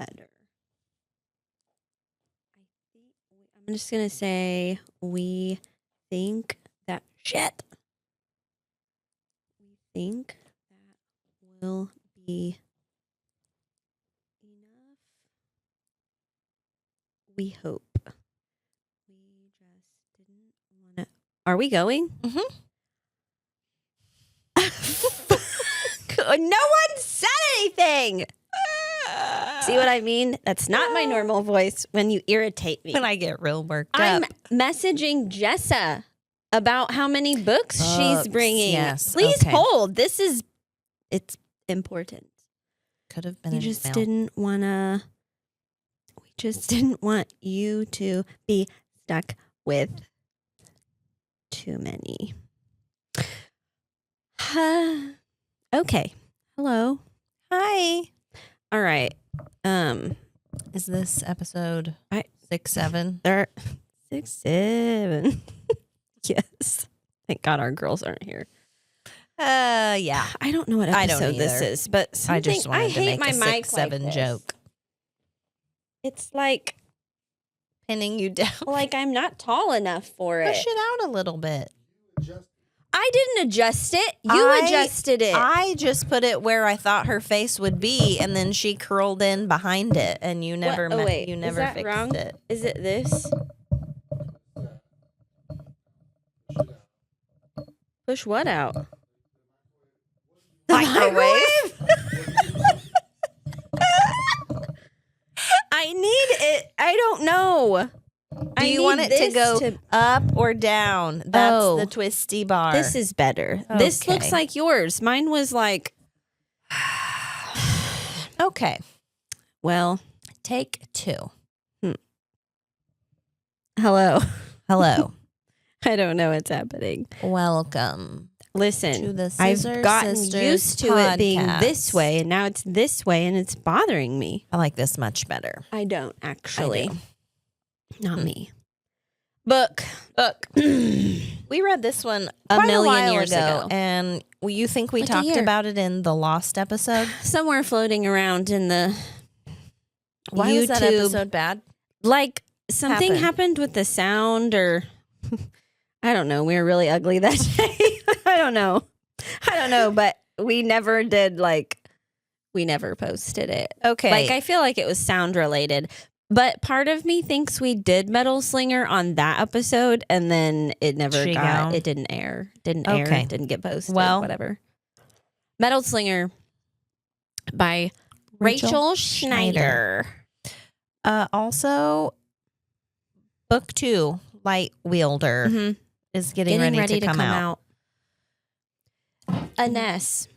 better. I'm just going to say we think that shit. We think that will be enough. We hope. We just didn't want to. Are we going? Mm-hmm. No one said anything. See what I mean? That's not my normal voice when you irritate me. When I get real worked I'm up. messaging Jessa about how many books she's bringing. Yes. Please okay. hold. It's important. Could have been We an just email. didn't want to. We just didn't want you to be stuck with too many. Okay. Hello. Hi. All right. Is this episode 6, 7? There 6, 7. Yes. Thank God our girls aren't here. Yeah. I don't know what I don't episode this either. is, but I just wanted to hate make my a mic 6, 7 like this. joke. It's like Pinning you down. I'm not tall enough for Push it. it out a little bit. I didn't adjust it. You adjusted it. I just put it where I thought her face would be, and then she curled in behind it, and you never What? Oh, wait. you Is never that fixed wrong? it. Is it this? Push what out? The Microwave? I need it. I don't know. Do you want it to go up or down? That's the twisty bar. This is better. Okay. This looks like yours. Mine was like. Okay. Well, take 2. Hello. Hello. I don't know what's happening. Welcome. Listen, to the I've Scissor gotten Sisters used to podcast. it being this way, and now it's this way, and it's bothering me. I like this much better. I don't, actually. I do. Not me. Book. We read this one a quite million while years ago. And you think we Like a talked year. about it in the Lost episode? Somewhere floating around in the Why YouTube. was that episode bad? Like, something happened with the sound, or I don't know. We were really ugly that day. I don't know, but we never did, we never posted it. Okay. I feel like it was sound related. But part of me thinks we did Metal Slinger on that episode, and then it never it didn't air. Didn't get posted. Well, whatever. Metal Slinger by Rachel Schneider. Also, book 2, Light Wielder, is getting ready to come out. Ines.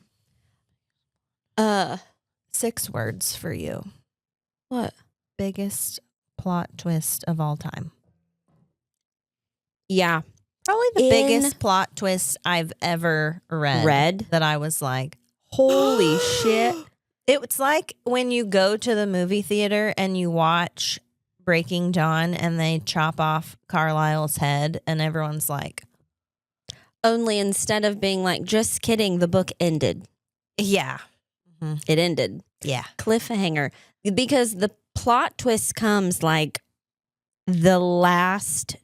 6 words for you. What? Biggest plot twist of all time. Yeah. Probably the biggest plot twist I've ever read. That I was like, holy shit. It's like when you go to the movie theater and you watch Breaking Dawn and they chop off Carlisle's head and everyone's like. Only instead of being like, just kidding, the book ended. Yeah. Mm-hmm. It ended. Yeah. Cliffhanger. Because the plot twist comes like the last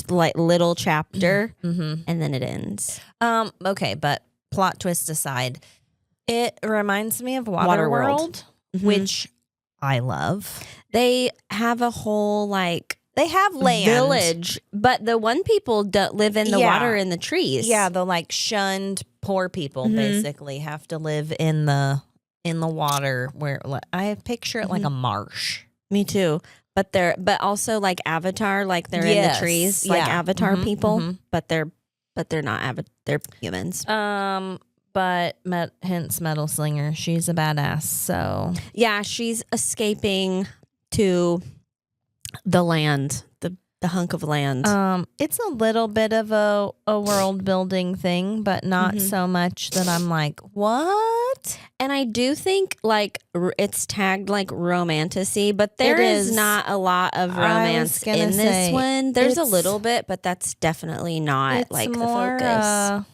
little chapter and then it ends. Okay, but plot twist aside, it reminds me of Waterworld, which I love. They have a whole they have land village, but the one people don't live in the water in the trees. Yeah, the shunned poor people basically have to live in the water where I picture it like a marsh. Me too. But also like Avatar, like they're in the trees, like Avatar people, but they're not they're humans. But hence Metal Slinger, she's a badass. So yeah, she's escaping to the land, the hunk of land. It's a little bit of a world building thing, but not so much that I'm like, what? And I do think it's tagged like romantasy, but there is not a lot of romance in this one. There's a little bit, but that's definitely not like the focus.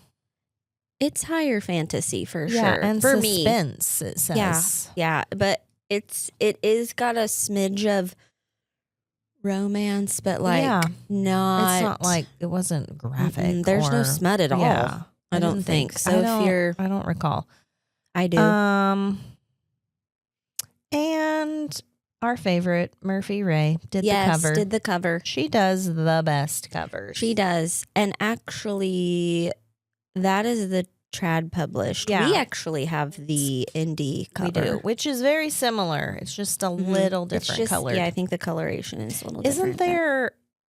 It's higher fantasy for sure. And for suspense, it says. Yeah, but it is got a smidge of romance, but like not. It's not like it wasn't graphic. There's no smut at all. Yeah, I don't think so. I don't recall. I do. And our favorite Murphy Ray did the cover. Did the cover. She does the best covers. She does, and actually, that is the trad published. Yeah. We actually have the indie cover. We do, which is very similar. It's just a little different color. Yeah, I think the coloration is a little different.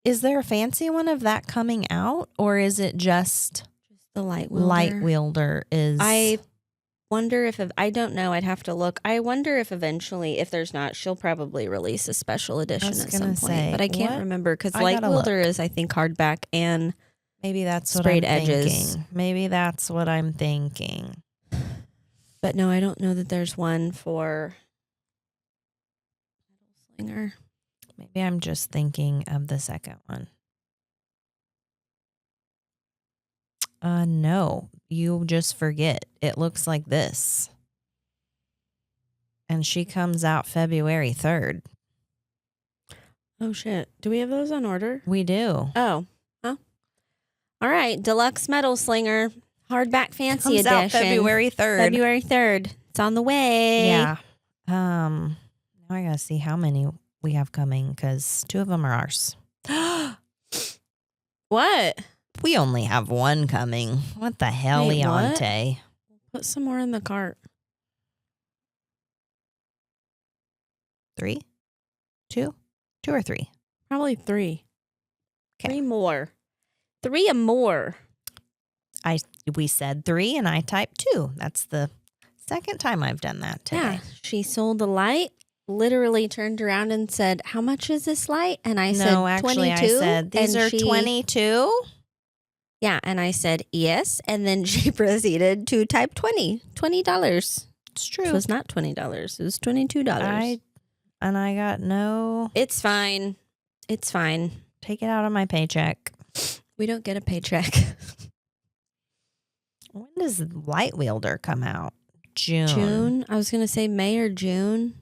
Is there a fancy one of that coming out, or is it just the light wielder? Light wielder is. I wonder if I don't know. I'd have to look. I wonder if eventually, if there's not, she'll probably release a special edition at some point. But I can't remember because light wielder is, I think, hardback and. Maybe that's what sprayed I'm edges. Thinking. Maybe that's what I'm thinking. But no, I don't know that there's one for Slinger. Maybe I'm just thinking of the second one. No, you just forget. It looks like this. And she comes out February 3rd. Oh, shit. Do we have those on order? We do. Oh. All right, Deluxe Metal Slinger, hardback fancy edition. Out February 3rd. February 3rd. It's on the way. Yeah. Now I gotta see how many we have coming because 2 of them are ours. What? We only have 1 coming. What the hell, Wait, Leonte? Put some more in the cart. 3? 2? 2 or 3? Probably 3. Okay. 3 more. 3 or more. We said 3 and I typed 2. That's the second time I've done that today. Yeah, she sold the light, literally turned around and said, "How much is this light?" And I said, "No, actually, 22. I said, these are 22. Yeah, and I said, yes. And then she proceeded to type $20. It's true. It was not $20. It was $22. I got no. It's fine. It's fine. Take it out of my paycheck. We don't get a paycheck. When does Light Wielder come out? June. I was going to say May or June.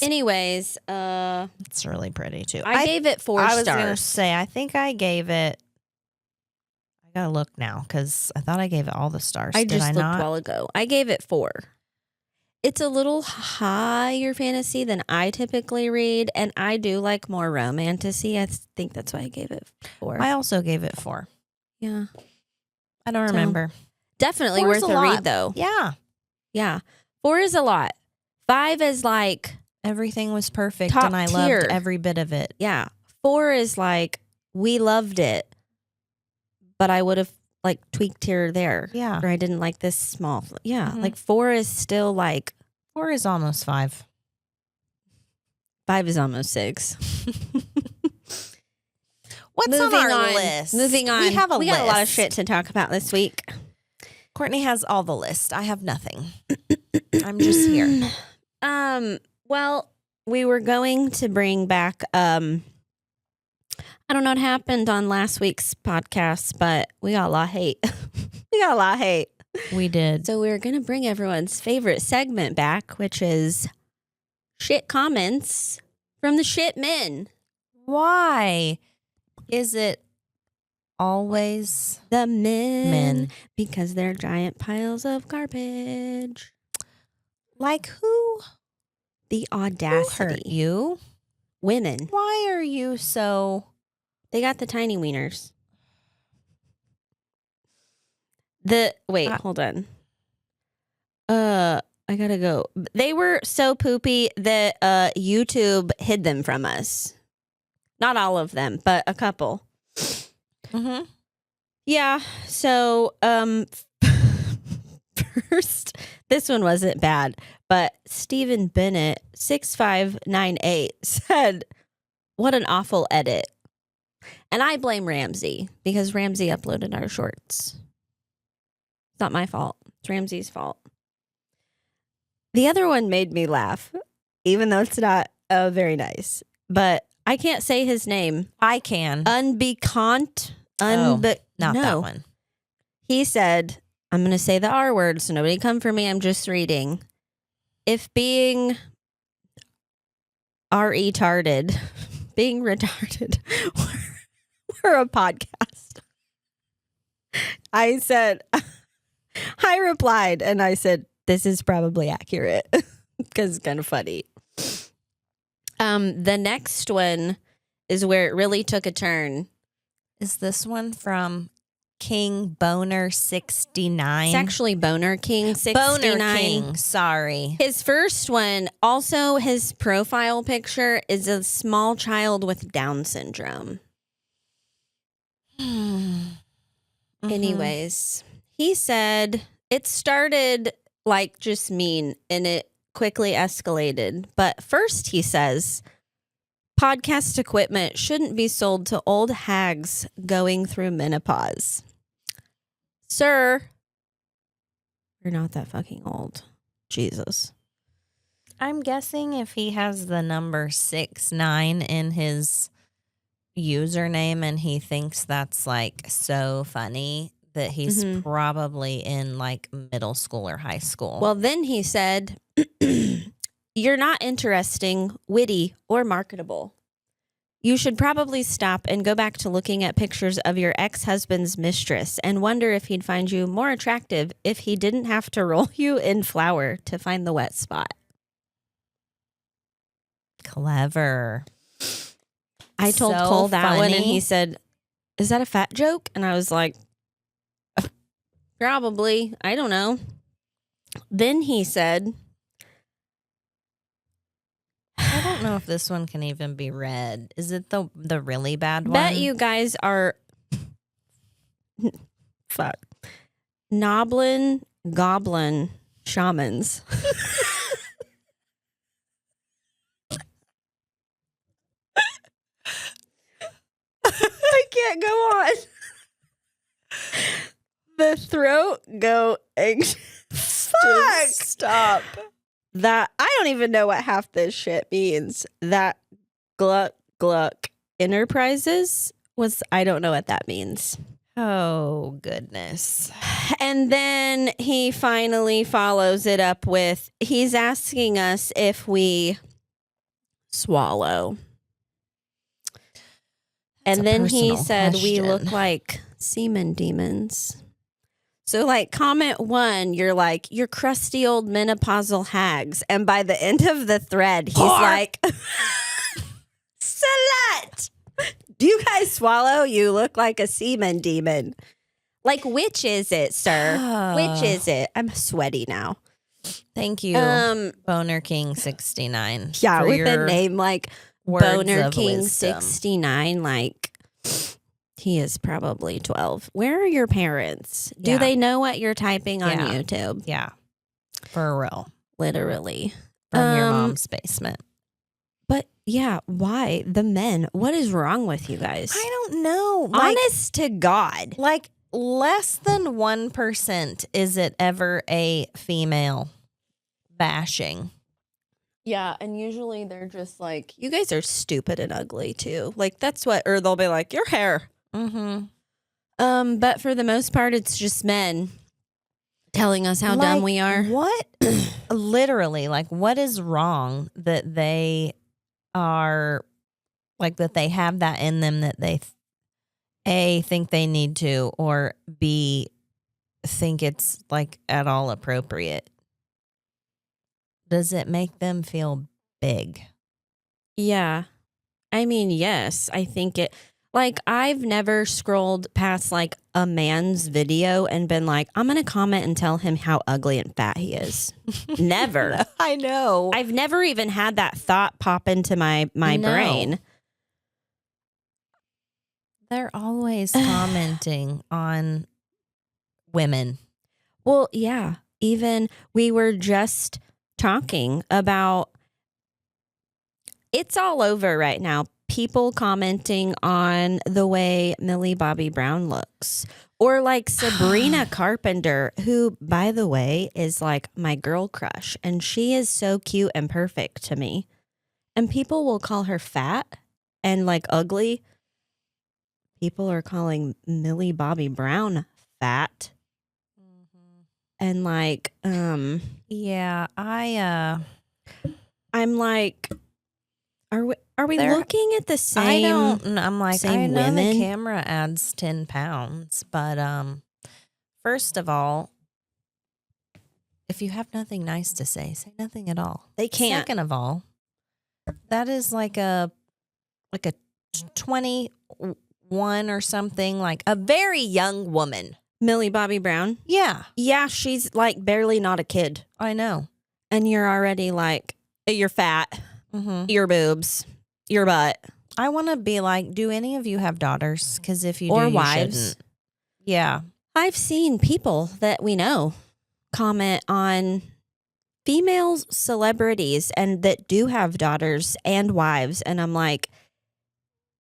Anyways, it's really pretty too. I gave it 4 stars. I was going to say, I think I gave it. I got to look now because I thought I gave it all the stars. I just looked a while ago. I gave it 4. It's a little higher fantasy than I typically read, and I do like more romantasy. I think that's why I gave it 4. I also gave it 4. Yeah. I don't remember. Definitely worth a read, though. Yeah. Yeah. 4 is a lot. 5 is like... Everything was perfect, top and I tier. loved every bit of it. Yeah. 4 is like, we loved it, but I would have like tweaked here or there. Yeah. Or I didn't like this small. Yeah. Mm-hmm. Like 4 is still like. 4 is almost 5. 5 is almost 6. What's on our list? Moving on. We got a lot of shit to talk about this week. Courtney has all the list. I have nothing. I'm just here. Well, we were going to bring back I don't know what happened on last week's podcast, but we got a lot of hate. We did. So we're going to bring everyone's favorite segment back, which is shit comments from the shit men. Why is it always the men? Because they're giant piles of garbage. Like who? The audacity. Who hurt you? Women. Why are you so... They got the tiny wieners. Hold on. I gotta go. They were so poopy that YouTube hid them from us. Not all of them, but a couple. Mm-hmm. Yeah. So, first, this one wasn't bad, but Stephen Bennett 6598 said, "What an awful edit." And I blame Ramsey because Ramsey uploaded our shorts. It's not my fault. It's Ramsey's fault. The other one made me laugh, even though it's not very nice. But I can't say his name. I can. Unbecant. Not that one. He said, I'm going to say the R word, so nobody come for me. I'm just reading. if being retarded, being retarded were a podcast, I said, I replied and I said, this is probably accurate because it's kind of funny. The next one is where it really took a turn. Is this one from King Boner 69? It's actually Boner King 69. Boner King, sorry. His first one, also his profile picture is a small child with Down syndrome. Anyways, he said it started like just mean and it quickly escalated. But first he says, podcast equipment shouldn't be sold to old hags going through menopause. Sir, you're not that fucking old. Jesus. I'm guessing if he has the number 69 in his username and he thinks that's like so funny that he's probably in like middle school or high school. Well, then he said, you're not interesting, witty, or marketable. You should probably stop and go back to looking at pictures of your ex-husband's mistress and wonder if he'd find you more attractive if he didn't have to roll you in flour to find the wet spot. Clever. I told So Cole that one and funny. he said, is that a fat joke? And I was like, probably. I don't know. Then he said, I don't know if this one can even be read. Is it the really bad one? bet you guys are fuck Noblin Goblin shamans. I can't go on. The throat go fuck. Stop. That I don't even know what half this shit means. That Gluck Gluck Enterprises was, I don't know what that means. Oh, goodness. And then he finally follows it up with, he's asking us if we swallow. And then he personal said we question. look like semen demons. So like comment 1, you're like, you're crusty old menopausal hags. And by the end of the thread, he's like, slut! Do you guys swallow? You look like a semen demon. Like, which is it, sir? Which is it? I'm sweaty now. Thank you, Boner King 69. Yeah, for with your a name like words Boner of King wisdom. 69, like he is probably 12. Where are your parents? Do Yeah. they know what you're typing on Yeah. YouTube? Yeah, for real. Literally. From your mom's basement. But yeah, why? The men. What is wrong with you guys? I don't know. Honest to God. Like less than 1% is it ever a female bashing. Yeah, and usually they're just like, you guys are stupid and ugly too. Like that's what, or they'll be like, your hair. Mm-hmm. But for the most part, it's just men telling us how dumb we are. What? Literally, like what is wrong that they are like that they have that in them that they A, think they need to, or B, think it's like at all appropriate? Does it make them feel big? Yeah. I mean, yes, I think it, like, I've never scrolled past like a man's video and been like, I'm going to comment and tell him how ugly and fat he is. Never. I know. I've never even had that thought pop into my No. brain. They're always commenting on women. Well, yeah. Even we were just talking about, it's all over right now. People commenting on the way Millie Bobby Brown looks, or like Sabrina Carpenter, who, by the way, is like my girl crush, and she is so cute and perfect to me. And people will call her fat and like ugly. People are calling Millie Bobby Brown fat and like Yeah, I'm like, are we There- looking at the I same? don't. I'm like, same I know women? the camera adds 10 pounds, but first of all, if you have nothing nice to say nothing at all. They can't. Second of all, that is like a 21 or something, like a very young woman. Millie Bobby Brown. Yeah, Yeah, she's like barely not a kid, I know. and you're already like, you're fat, Mm-hmm. your boobs, your butt, I want to be like, do any of you have daughters? Because if you or do, you wives. shouldn't. Yeah. I've seen people that we know comment on female celebrities and that do have daughters and wives, and I'm like,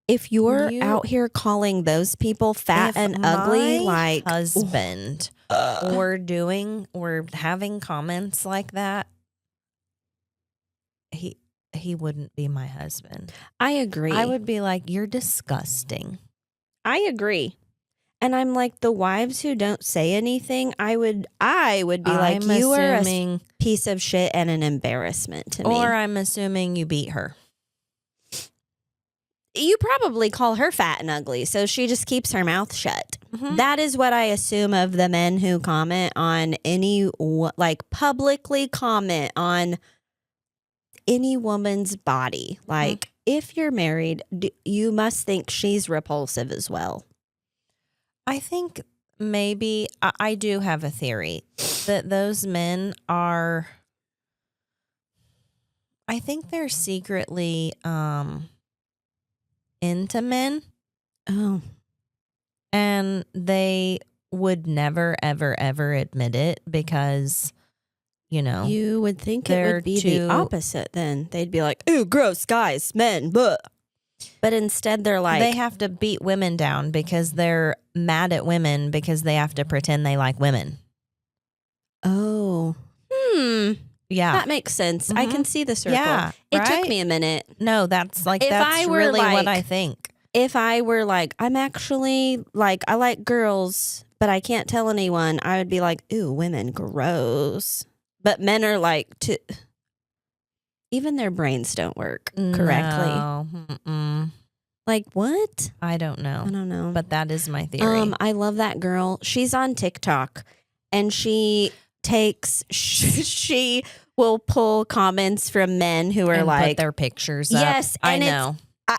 if you're out here calling those people fat and ugly, like husband, or doing or having comments like that, he wouldn't be my husband. I agree. I would be like, you're disgusting. I agree. And I'm like, the wives who don't say anything, I would be like, you are a piece of shit and an embarrassment to me. Or I'm assuming you beat her. You probably call her fat and ugly, so she just keeps her mouth shut. Mm-hmm. That is what I assume of the men who comment on like publicly comment on any woman's body. Like, if you're married, you must think she's repulsive as well. I think maybe I do have a theory that those men are, I think they're secretly into men. Oh. And they would never, ever, ever admit it because, you know. You would think it they're would be too- the opposite then. They'd be like, ooh, gross, guys, men, blah. But instead they're like... They have to beat women down because they're mad at women because they have to pretend they like women. Oh. Yeah. That makes sense. I can see the circle. Yeah, It took right? me a minute. No, that's like, If that's I were really like- what I think. If I were like, I'm actually like, I like girls, but I can't tell anyone, I would be like, ooh, women, gross. But men are like, even their brains don't work correctly. No. Mm-mm. Like, what? I don't know. I don't know. But that is my theory. I love that girl. She's on TikTok, and she will pull comments from men who are and like, put their pictures up. yes, I and know.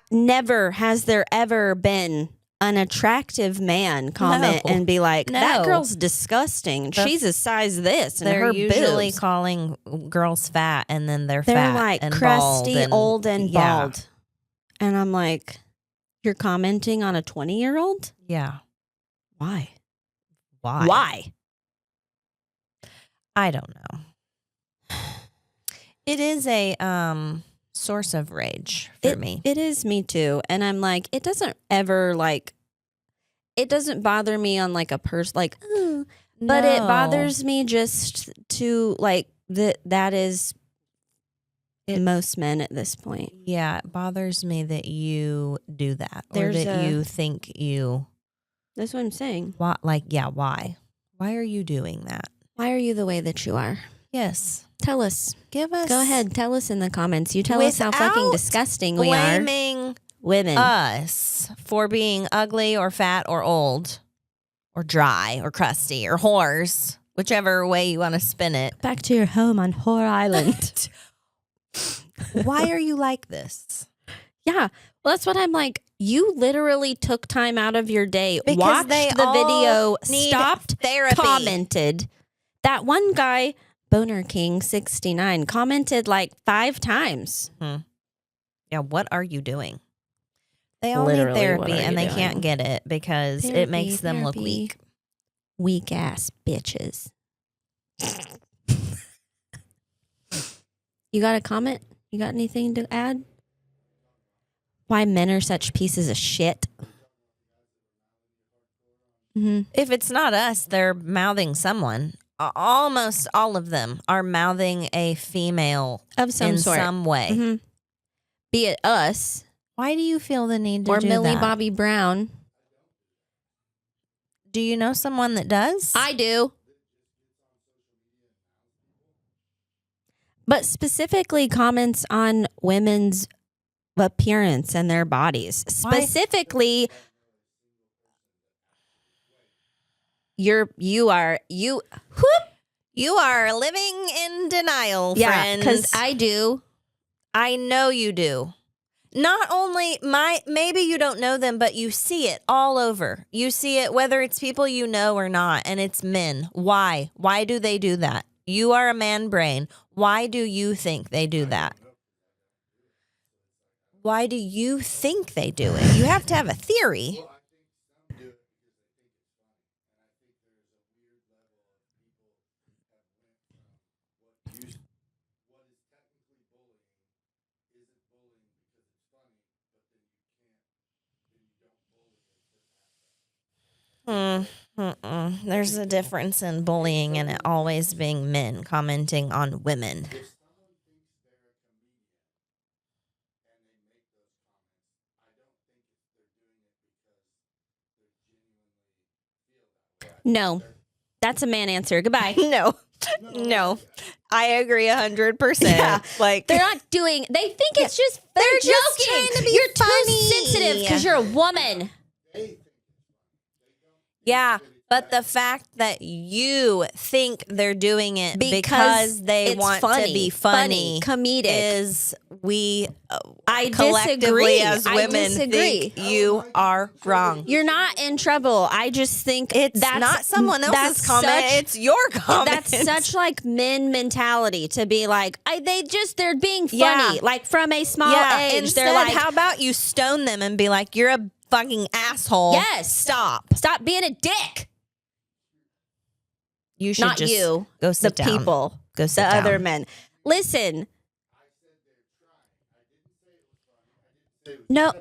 Never has there ever been an attractive man comment No. and be like, that No. girl's disgusting. She's a size this, and They're her usually boobs. calling girls fat, and then they're They're fat like and crusty, bald and, old, and yeah. bald. And I'm like, you're commenting on a 20-year-old? Yeah. Why? Why? Why? I don't know. It is a source of rage for me. It is me too. And I'm like, it doesn't ever like, it doesn't bother me on like a person, like, but it No. bothers me just to like, that is most men at this point. Yeah, it bothers me that you do that, or There's that a- you think you. That's what I'm saying. Why? Like, yeah, why? Why are you doing that? Why are you the way that you are? Yes, Tell us. give us. Go ahead. Tell us in the comments. You tell us how fucking Without disgusting we are. Blaming Women. us for being ugly or fat or old or dry or crusty or whores, whichever way you want to spin it. Back to your home on Whore Island. Why are you like this? Yeah. Well, that's what I'm like. You literally took time out of your day, Because watched they the all video, need stopped, therapy. commented. That one guy, Boner King 69, commented like 5 times. Yeah, what are you doing? They all Literally, need what therapy are and you they can't doing? get it because it makes them look weak. Weak ass bitches. You got a comment? You got anything to add? Why men are such pieces of shit? If it's not us, they're mouthing someone. Almost all of them are mouthing a female Of some in sort. some way. Mhm. Be it us Why do you feel the need to or do Millie that? Bobby Brown. Do you know someone that does? I do. But specifically comments on women's appearance and their bodies. Specifically, you are living in denial, yeah, friends. because I do. I know you do. Not only maybe you don't know them, but you see it all over. You see it whether it's people you know or not, and it's men. Why? Why do they do that? You are a man brain. Why do you think they do that? Why do you think they do it? You have to have a theory. There's a difference in bullying and it always being men commenting on women. No, that's a man answer. Goodbye. No, I agree 100%. Yeah. Like They're not doing. They think it's just they're joking. just trying to be You're funny. too sensitive because you're a woman. Yeah, but the fact that you think they're doing it because they it's want funny, to be funny, comedic is I collectively disagree. as I women disagree. think you are wrong. You're not in trouble. I just think It's that's not someone else's that's comment. such- It's your comment. That's such like men mentality to be like, they're being funny. Yeah. Like from a small age, Instead, they're like, how about you stone them and be like, you're a fucking asshole. yes, Stop being a dick. You should Not just you, go the sit down. people, Go sit the down. other men. Listen. No.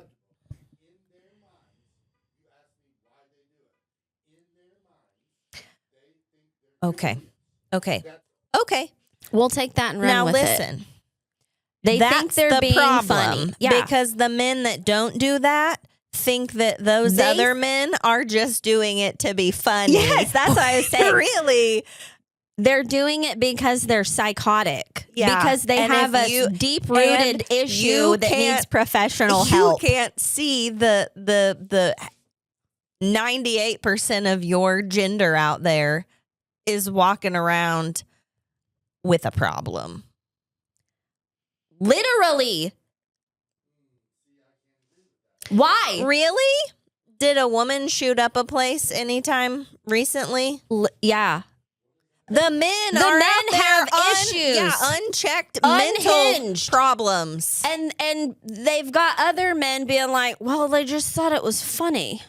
Okay. We'll take that and run Now with it. listen. They That's think they're the being problem. funny. Yeah. Because the men that don't do that think that those other men are just doing it to be funny. Yes, that's what I was saying. Really? They're doing it because they're psychotic. Yeah. Because they And have if a you- deep-rooted and issue you that can't- needs professional help. You can't see the 98% of your gender out there is walking around with a problem. Literally. Why? Really? Did a woman shoot up a place anytime recently? Yeah. The men The are men out there have issues. Yeah, unchecked Unhinged. mental problems. And they've got other men being like, well, they just thought it was funny.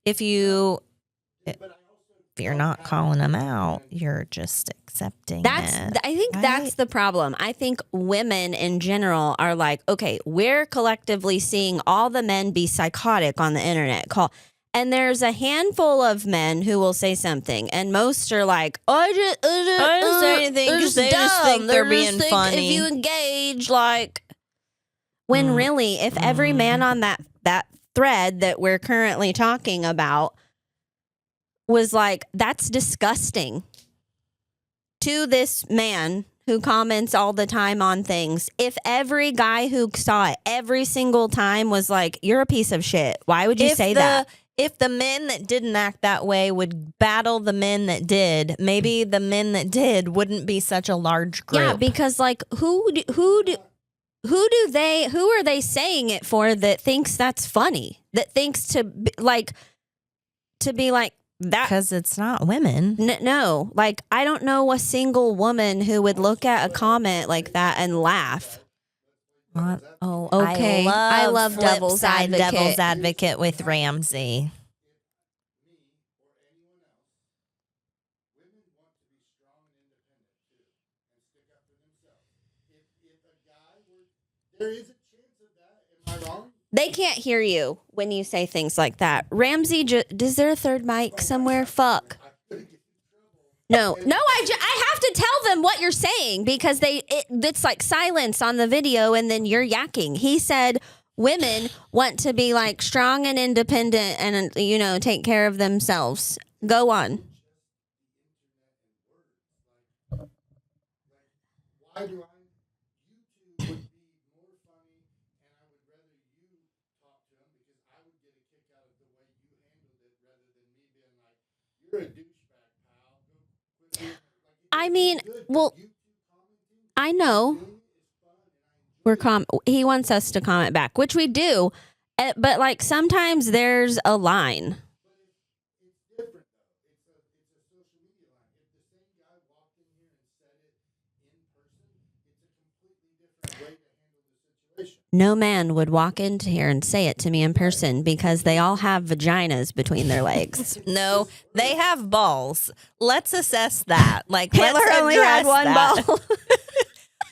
If you're not calling them out, you're just accepting it. I think that's the problem. I think women in general are like, okay, we're collectively seeing all the men be psychotic on the internet. And there's a handful of men who will say something, and most are like, I didn't say anything because they just think they're being funny. If you engage, like, when really, if every man on that thread that we're currently talking about was like, that's disgusting to this man who comments all the time on things. If every guy who saw it every single time was like, you're a piece of shit, why would you say that? If the men that didn't act that way would battle the men that did, maybe the men that did wouldn't be such a large group. Yeah, because like who are they saying it for that thinks that's funny? That thinks to be like that? Because it's not women. No, like I don't know a single woman who would look at a comment like that and laugh. Oh, okay. I love devil's Devil's advocate with Ramsey. There is a chance of that. Am I wrong? They can't hear you when you say things like that. Ramsey, is there a third mic somewhere? Fuck. No, I have to tell them what you're saying because it's like silence on the video and then you're yakking. He said women want to be like strong and independent and, take care of themselves. Go on. why do I? You two would be more funny, and I would rather you talk to him because I would get a kick out of the way you handled it rather than me being like, "You're a douchebag, pal. Go quit being like." I mean, Good, well, you two commenting, I know doing it is fun, and I enjoy it. he wants us to comment back, which we do. But like sometimes there's a line. It's different though. It's a social media line. If the same guy walked in here and said it in person, it's a completely different way to handle the situation. No man would walk into here and say it to me in person because they all have vaginas between their legs. No, they have balls. Let's assess that. Like, Hitler let's only had address one that. ball.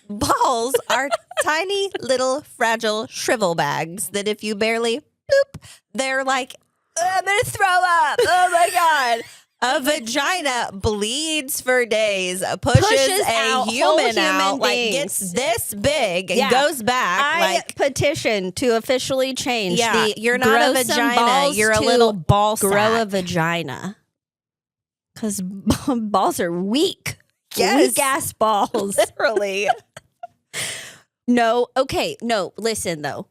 Balls are tiny little fragile shrivel bags that if you barely boop, they're like, I'm gonna throw up. Oh my god. A vagina bleeds for days, pushes a out whole human human out, like beings. gets this big and Yeah. goes back. I like, petition to officially change the you're not grow a some vagina, balls you're a to little ball grow sack. a vagina. Because balls are weak. Yes. Weak ass balls. Literally. No, okay, no, listen though.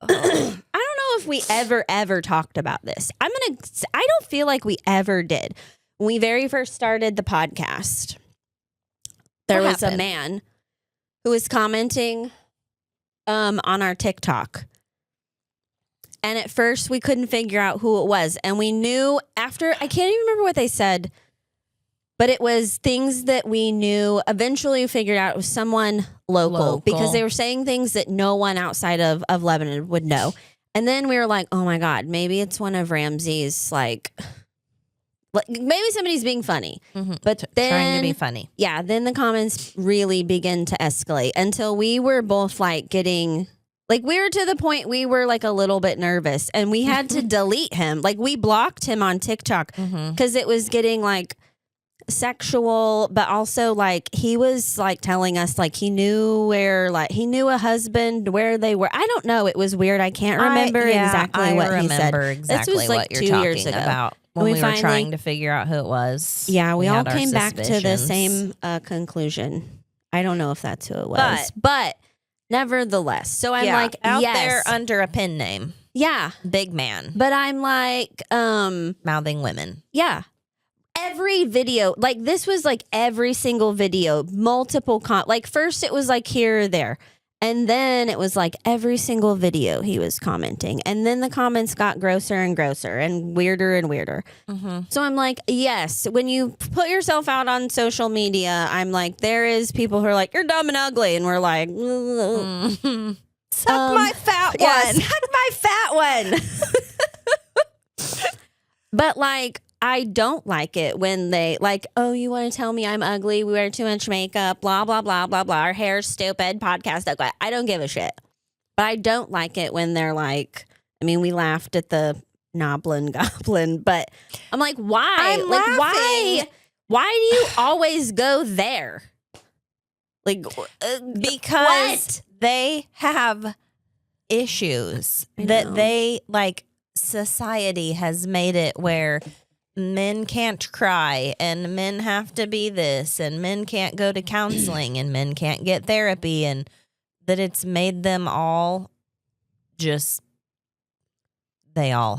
I don't know if we ever talked about this. I don't feel like we ever did. When we very first started the podcast, there What was a happened? man who was commenting on our TikTok. And at first we couldn't figure out who it was. And we knew after, I can't even remember what they said, but it was things that we knew. Eventually we figured out it was someone local because they were saying things that no one outside of Lebanon would know. And then we were like, oh my God, maybe it's one of Ramsey's, like maybe somebody's being funny. Mm-hmm. But then, trying to be funny. yeah, then the comments really begin to escalate until we were both like getting, like we were to the point we were like a little bit nervous and we had to delete him. Like we blocked him on TikTok because it was getting like sexual, but also like he was like telling us like he knew where, like he knew a husband where they were. I don't know. It was weird. I can't remember exactly what he said. Exactly this was like what you're 2 talking years ago about when We we were finally- trying to figure out who it was. Yeah, we all had our came back to the suspicions. same conclusion. I don't know if that's who it was, but nevertheless. So I'm like, out yes, there under a pen name, yeah, big man, but I'm like, mouthing women. yeah. Every video, like this was like every single video, multiple like first it was like here or there. And then it was like every single video he was commenting. And then the comments got grosser and grosser and weirder and weirder. So I'm like, yes, when you put yourself out on social media, I'm like, there is people who are like, you're dumb and ugly. And we're like, Suck my fat one. yeah, suck my fat one. But like, I don't like it when they like, oh, you want to tell me I'm ugly? We wear too much makeup, blah, blah, blah, blah, blah. Our hair's stupid, podcast. I don't give a shit. But I don't like it when they're like, I mean, we laughed at the Noblin Goblin, but I'm like, why? I'm like, laughing. why do you always go there? Like, Because they have issues I that know. they like. Society has made it where men can't cry and men have to be this and men can't go to counseling and men can't get therapy, and that it's made them all just they all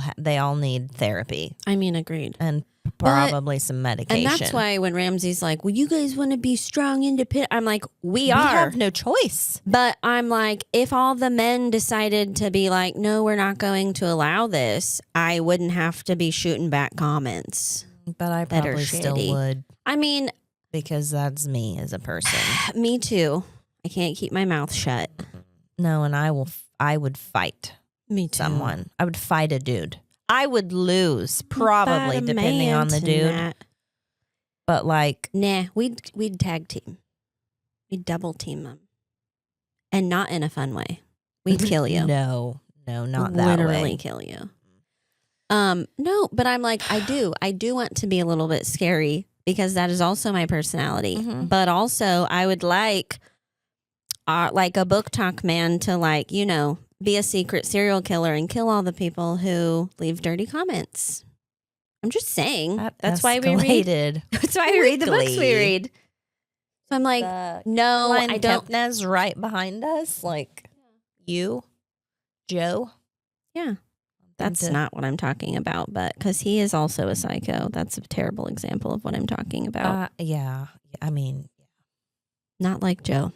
need therapy I mean, agreed. and probably some medication. And that's why when Ramsey's like, well, you guys want to be strong, independent, I'm like, we we are. have no choice. But I'm like, if all the men decided to be like, no, we're not going to allow this, I wouldn't have to be shooting back comments. But I That are probably still shitty. would, I mean, because that's me as a person. me too. I can't keep my mouth shut. No, and I would fight Me too. someone. I would fight a dude. I would lose probably, Fight a depending man on the dude. tonight. But like, Nah, we'd tag team. We'd double team them. And not in a fun way. We'd kill you. no, not that Literally way. kill you. No, but I'm like, I do want to be a little bit scary because that is also my personality. Mhm. But also I would like a book talk man to like, you know, be a secret serial killer and kill all the people who leave dirty comments. I'm just saying. That That's why we read. escalated That's why we read the books we quickly. read. So I'm like, no, Line I don't. Kepnes right behind us, like you, Joe. Yeah. That's not what I'm talking about, but because he is also a psycho. That's a terrible example of what I'm talking about. Yeah. I mean, Not like Joe.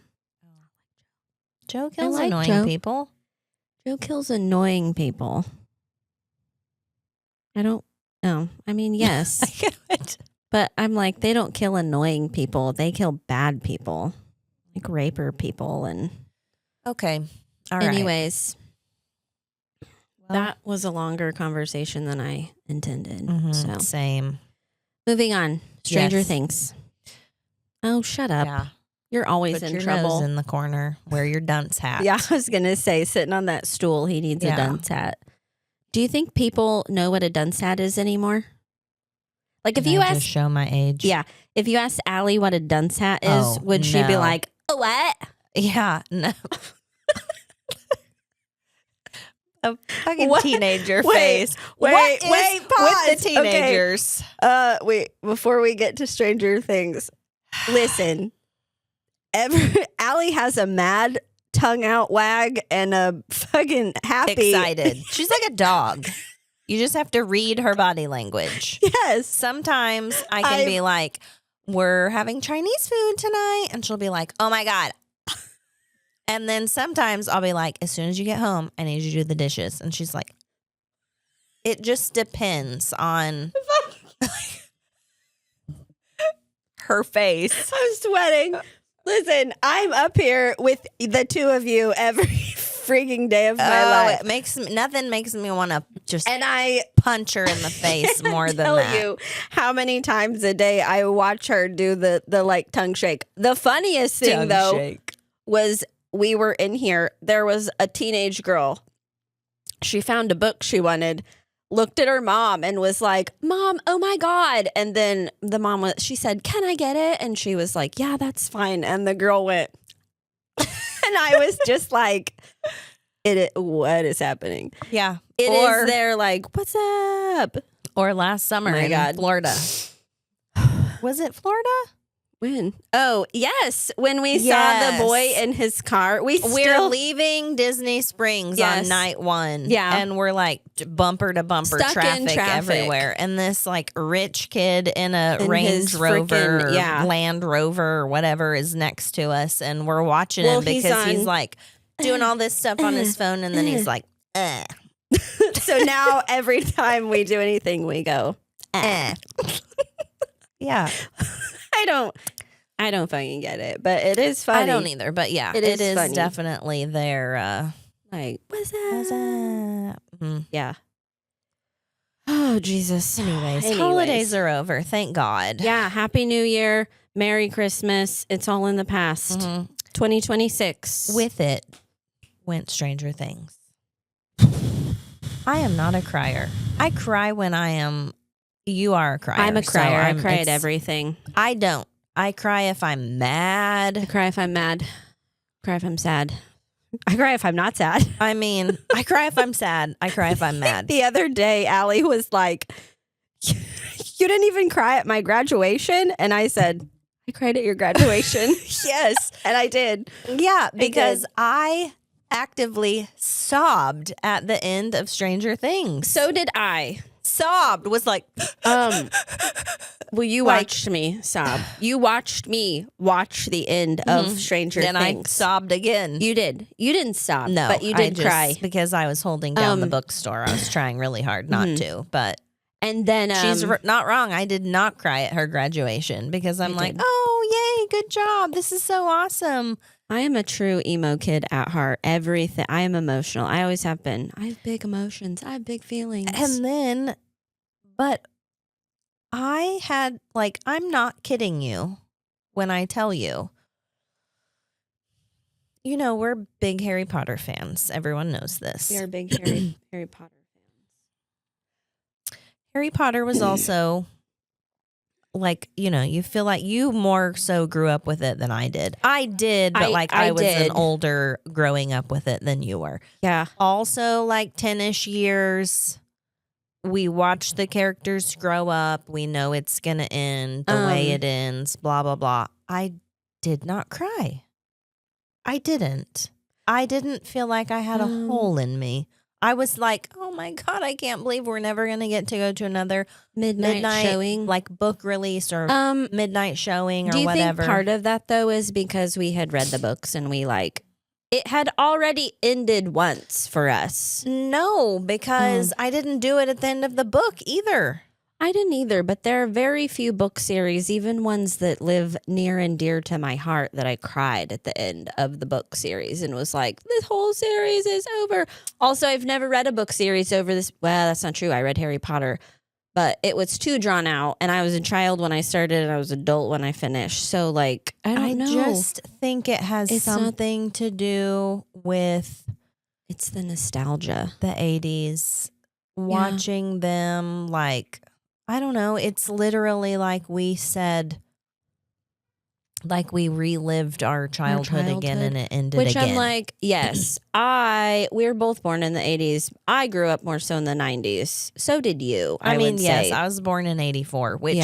Joe kills like annoying Joe. people. Joe kills annoying people. I don't know. I mean, yes. But I'm like, they don't kill annoying people. They kill bad people. Like raper people and... Okay. All right. Anyways... Well, that was a longer conversation than I intended. So same. Moving on. Stranger Yes. Things. Oh, shut up. Yeah. You're always Put in your trouble. nose in the corner. Wear your dunce hat. Yeah, I was going to say, sitting on that stool, he needs a dunce hat. Do you think people know what a dunce hat is anymore? Like if Can you I ask... just show my age. Yeah. If you ask Allie what a dunce hat is, would she be like, what? Yeah. No. A fucking teenager Wait, face. Wait, With pause. the teenagers. Okay. Wait, before we get to Stranger Things, listen. Allie has a mad tongue out wag and a fucking happy. Excited. She's like a dog. You just have to read her body language. Yes. Sometimes I can be like, we're having Chinese food tonight. And she'll be like, oh my God. And then sometimes I'll be like, as soon as you get home, I need you to do the dishes. And she's like, it just depends on her face. I'm sweating. Listen, I'm up here with the two of you every freaking day of my life. It makes nothing makes me want to just and I punch her in the face more than tell that. you how many times a day I watch her do the like tongue shake. The funniest thing was we were in here. There was a teenage girl. She found a book she wanted, looked at her mom and was like, Mom, oh my God. And then the mom she said, can I get it? And she was like, yeah, that's fine. And the girl went, and I was just like, what is happening? Yeah. It is there like, what's up? Or last summer in Florida. Was it Florida? When? Oh, yes. When we saw the boy in his car. We're leaving Disney Springs on night one. Yeah. And we're like bumper to bumper traffic everywhere. And this like rich kid in a Range Rover, Land Rover or whatever is next to us. And we're watching him because he's like doing all this stuff on his phone. And then he's like, So now every time we do anything, we go, Yeah. I don't fucking get it, but it is funny. I don't either, but yeah, it is funny. Definitely their like, what's up? Mm-hmm. Yeah. Oh, Jesus. Anyways, holidays are over. Thank God. Yeah. Happy New Year. Merry Christmas. It's all in the past. 2026. With it went Stranger Things. I am not a crier. I cry when I am. You are a crier. I'm a crier. So I cry at everything. I don't. I cry if I'm mad. I cry if I'm mad. I cry if I'm sad. I cry if I'm not sad. I mean, I cry if I'm sad. I cry if I'm mad. The other day, Allie was like, you didn't even cry at my graduation? And I said, I cried at your graduation. Yes. And I did. Yeah, because I actively sobbed at the end of Stranger Things. So did I. Sobbed, was like, well, you watched me sob. You watched me watch the end of Stranger Things. And I sobbed again. You did. You didn't stop. No, but you did cry. Because I was holding down the bookstore. I was trying really hard not to, but. And then she's not wrong. I did not cry at her graduation because I'm like, oh, yay, good job. This is so awesome. I am a true emo kid at heart. Everything. I am emotional. I always have been. I have big emotions. I have big feelings. And then, but I had, like, I'm not kidding you when I tell you, you know, we're big Harry Potter fans. Everyone knows this. We are big Harry Potter fans. Harry Potter was also, like, you know, you feel like you more so grew up with it than I did. I did, but I was an older growing up with it than you were. Yeah. Also, like 10-ish years, we watch the characters grow up. We know it's going to end the way it ends, blah, blah, blah. I did not cry. I didn't feel like I had a hole in me. I was like, oh my God, I can't believe we're never going to get to go to another midnight showing, like book release or midnight showing or do you whatever. think part of that though is because we had read the books and we like, it had already ended once for us? No, because I didn't do it at the end of the book either. I didn't either, but there are very few book series, even ones that live near and dear to my heart, that I cried at the end of the book series and was like, this whole series is over. Also, I've never read a book series over this. Well, that's not true. I read Harry Potter, but it was too drawn out. And I was a child when I started and I was an adult when I finished. So, like, I don't know. I just think it has something to do with... It's the nostalgia. The 80s. Watching them, like... I don't know. It's literally like we said, like we relived our childhood again and it ended Which again. I'm like, yes, we were both born in the 80s. I grew up more so in the 90s. So did you. I mean, yes, I was born in 84, which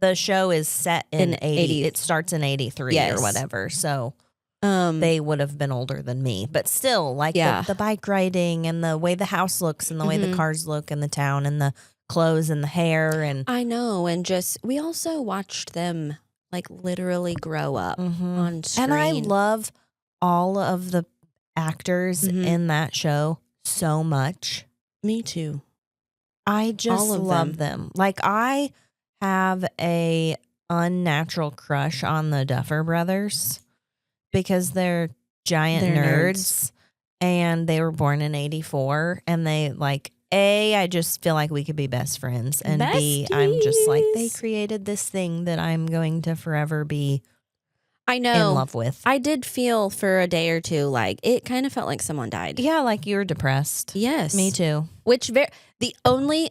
the show is set in 80. It starts in 83 or whatever. So they would have been older than me. But still, like the bike riding and the way the house looks and the way the cars look and the town and the clothes and the hair. And I know. And just, we also watched them like literally grow up on screen. And I love all of the actors in that show so much. Me too. I just love them. Like, I have a unnatural crush on the Duffer Brothers because they're giant nerds and they were born in 84 and they like... I just feel like we could be best friends. And B, I'm just like, they created this thing that I'm going to forever be in love with. I did feel for a day or two like it kind of felt like someone died. Yeah, like you were depressed. Yes. Me too. Which the only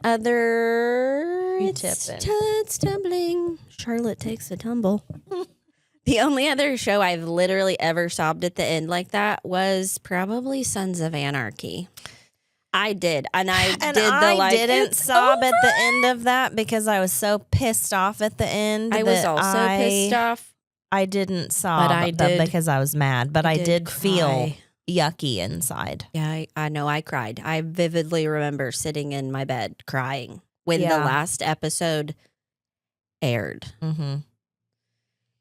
other it's tumbling. Charlotte takes a tumble. The only other show I've literally ever sobbed at the end like that was probably Sons of Anarchy. I did, and I didn't sob at the end of that because I was so pissed off at the end. I was also pissed off. I didn't sob, but I did because I was mad. But I did feel yucky inside. Yeah, I know. I cried. I vividly remember sitting in my bed crying when the last episode aired.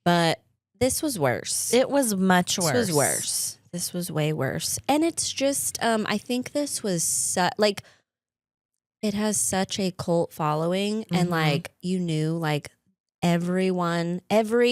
But this was worse. It was much worse. This was worse. This was way worse. And it's just, I think this was, it has such a cult following. And, like, you knew, like, every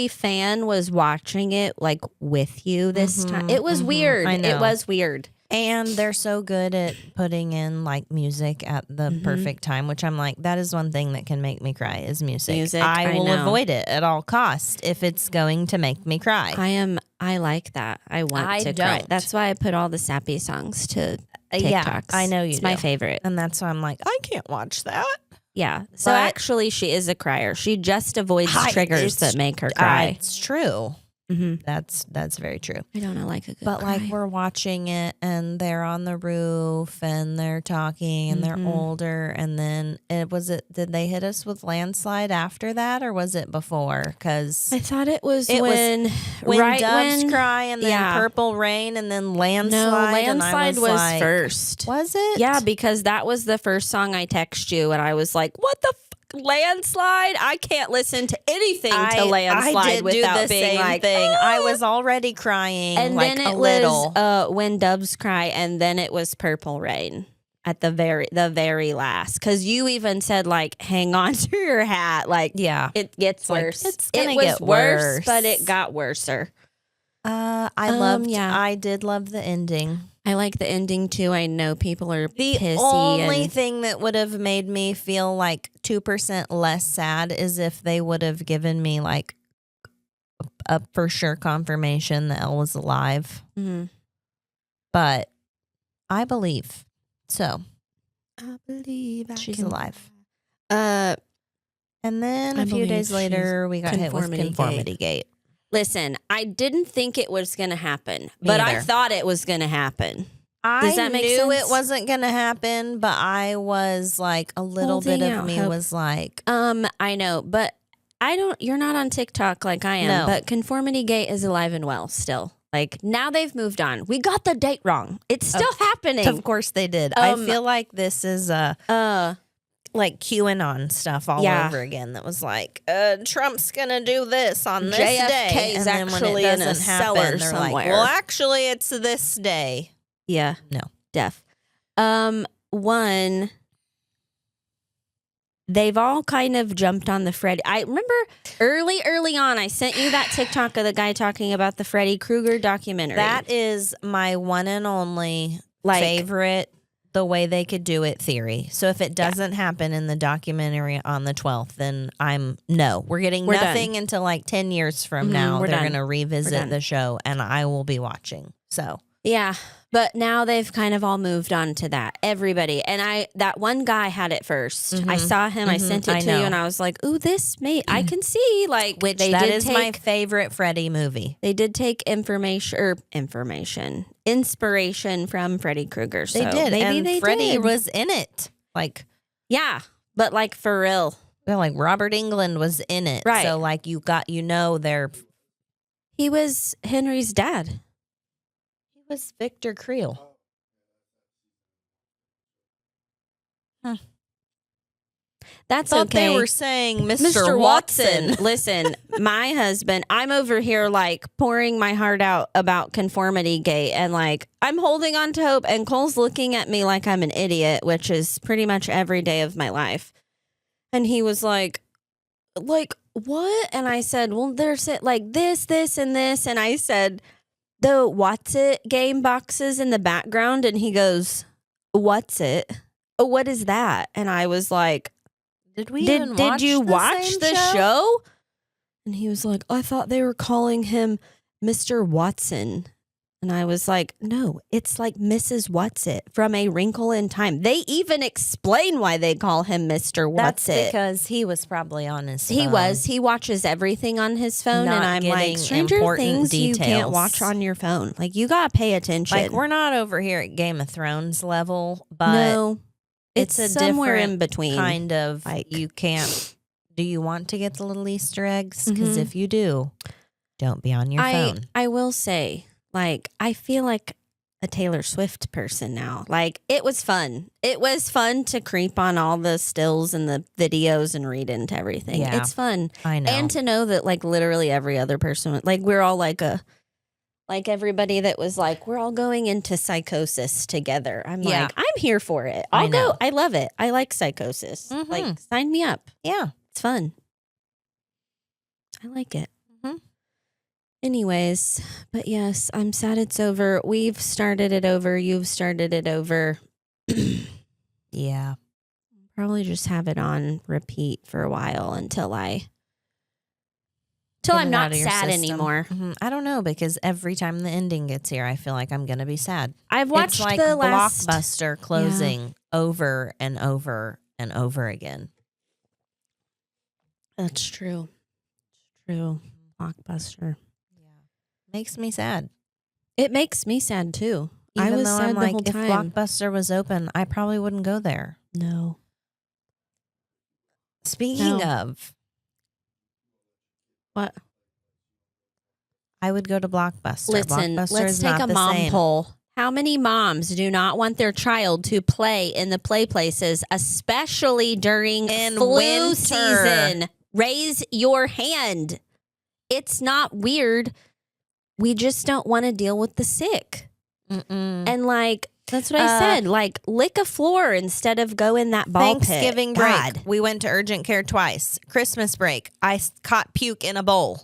fan was watching it, like, with you this time. It was weird. I know. It was weird. And they're so good at putting in, like, music at the perfect time, which I'm like, that is one thing that can make me cry is music. I will avoid it at all costs if it's going to make me cry. I like that. I want to cry. That's why I put all the sappy songs to TikToks. Yeah, I know you It's do. my favorite. And that's why I'm like, I can't watch that. Yeah. So actually, she is a crier. She just avoids triggers that make her cry. It's true. That's very true. I don't know, like a good But cry. like we're watching it and they're on the roof and they're talking and they're older and then did they hit us with landslide after that or was it before? Because I thought it was when doves cry and then purple rain and then landslide. No, landslide and was like, first. Was it? Yeah, because that was the first song I text you and I was like, what the landslide? I can't listen to anything to landslide I did without do the being same like thing. I was already crying and like then it a little. was when doves cry and then it was purple rain at the very last because you even said like hang on to your hat like it gets worse. It's gonna get worse worse, but it got worser. I did love the ending. I like the ending too. I know people are the pissy. only thing that would have made me feel like 2% less sad is if they would have given me like a for sure confirmation that Elle was alive. But I believe so. I believe she's alive. And then a few days later, we got hit with Conformity Gate. Listen, I didn't think it was going to happen, but I thought it was going to happen. Does that make sense? I knew it wasn't going to happen, but I was like, a little bit of me was like, I know, but you're not on TikTok like I am, No. but conformity gate is alive and well still. Like now they've moved on. We got the date wrong. It's still happening. Of course they did. I feel like this is like QAnon stuff all over again. That was like, Trump's gonna do this on this day, JFK's and then when actually it in a doesn't happen, cellar they're somewhere. like, well, actually, it's this day. Yeah. No. Def. One, they've all kind of jumped on the Freddy. I remember early on, I sent you that TikTok of the guy talking about the Freddy Krueger documentary. That is my one and only favorite, the way they could do it theory. So if it doesn't happen in the documentary on the 12th, then we're getting nothing done. until like 10 years from now. They're going to revisit the show and I will be watching. So yeah, but now they've kind of all moved on to that. Everybody. And that one guy had it 1st. I saw him. I sent it to you and I was like, ooh, I can see which that is my favorite Freddy movie. They did take inspiration from Freddy Krueger. So they did. Maybe and they Freddy did. was in it. Like, yeah, but like for real. Like Robert Englund was in it. Right. So like he was Henry's dad. Was Victor Creel. That's okay. They were saying Mr. Watson. Listen, my husband, I'm over here like pouring my heart out about conformity gate and like I'm holding on to hope and Cole's looking at me like I'm an idiot, which is pretty much every day of my life. And he was like what? And I said, well, there's like this, and this. And I said, the What's It game boxes in the background, and he goes, what's it? Oh, what is that? And I was like, did you watch the show? And he was like, I thought they were calling him Mr. Watson. And I was like, no, it's like Mrs. What's-It from A Wrinkle in Time. They even explain why they call him Mr. What's-It. That's because he was probably on his phone. He was. He watches everything on his phone. Not and I'm like, Stranger Things you can't watch on your phone. Like, you got to pay attention. Like, we're not over here at Game of Thrones level, but no, it's a somewhere different in between. Kind of, like, you can't. Do you want to get the little Easter eggs? Because if you do, don't be on your phone. I will say, like, I feel like a Taylor Swift person now. Like, it was fun. It was fun to creep on all the stills and the videos and read into everything. Yeah, it's fun. I know. And to know that, like, literally every other person, like, we're all like everybody that was like, we're all going into psychosis together. I'm like, I'm here for it. I'll go. I love it. I like psychosis. Like, sign me up. Yeah. It's fun. I like it. Anyways, but yes, I'm sad it's over. We've started it over. You've started it over. Yeah. Probably just have it on repeat for a while until I'm not sad anymore. I don't know, because every time the ending gets here, I feel like I'm going to be sad. I've watched it's like the last Blockbuster closing over and over and over again. That's true. It's true. Blockbuster. Makes me sad. It makes me sad too. Even I was though sad I'm the like, whole if time. Blockbuster was open, I probably wouldn't go there. No. Speaking of, what? I would go to Blockbuster. Listen, Blockbuster let's is take not a the mom same. poll. How many moms do not want their child to play in the play places, especially during flu winter season? Raise your hand. It's not weird. We just don't want to deal with the sick. And like, that's what I said. Like, lick a floor instead of go in that ball Thanksgiving pit. break, God. we went to urgent care twice. Christmas break, I caught puke in a bowl.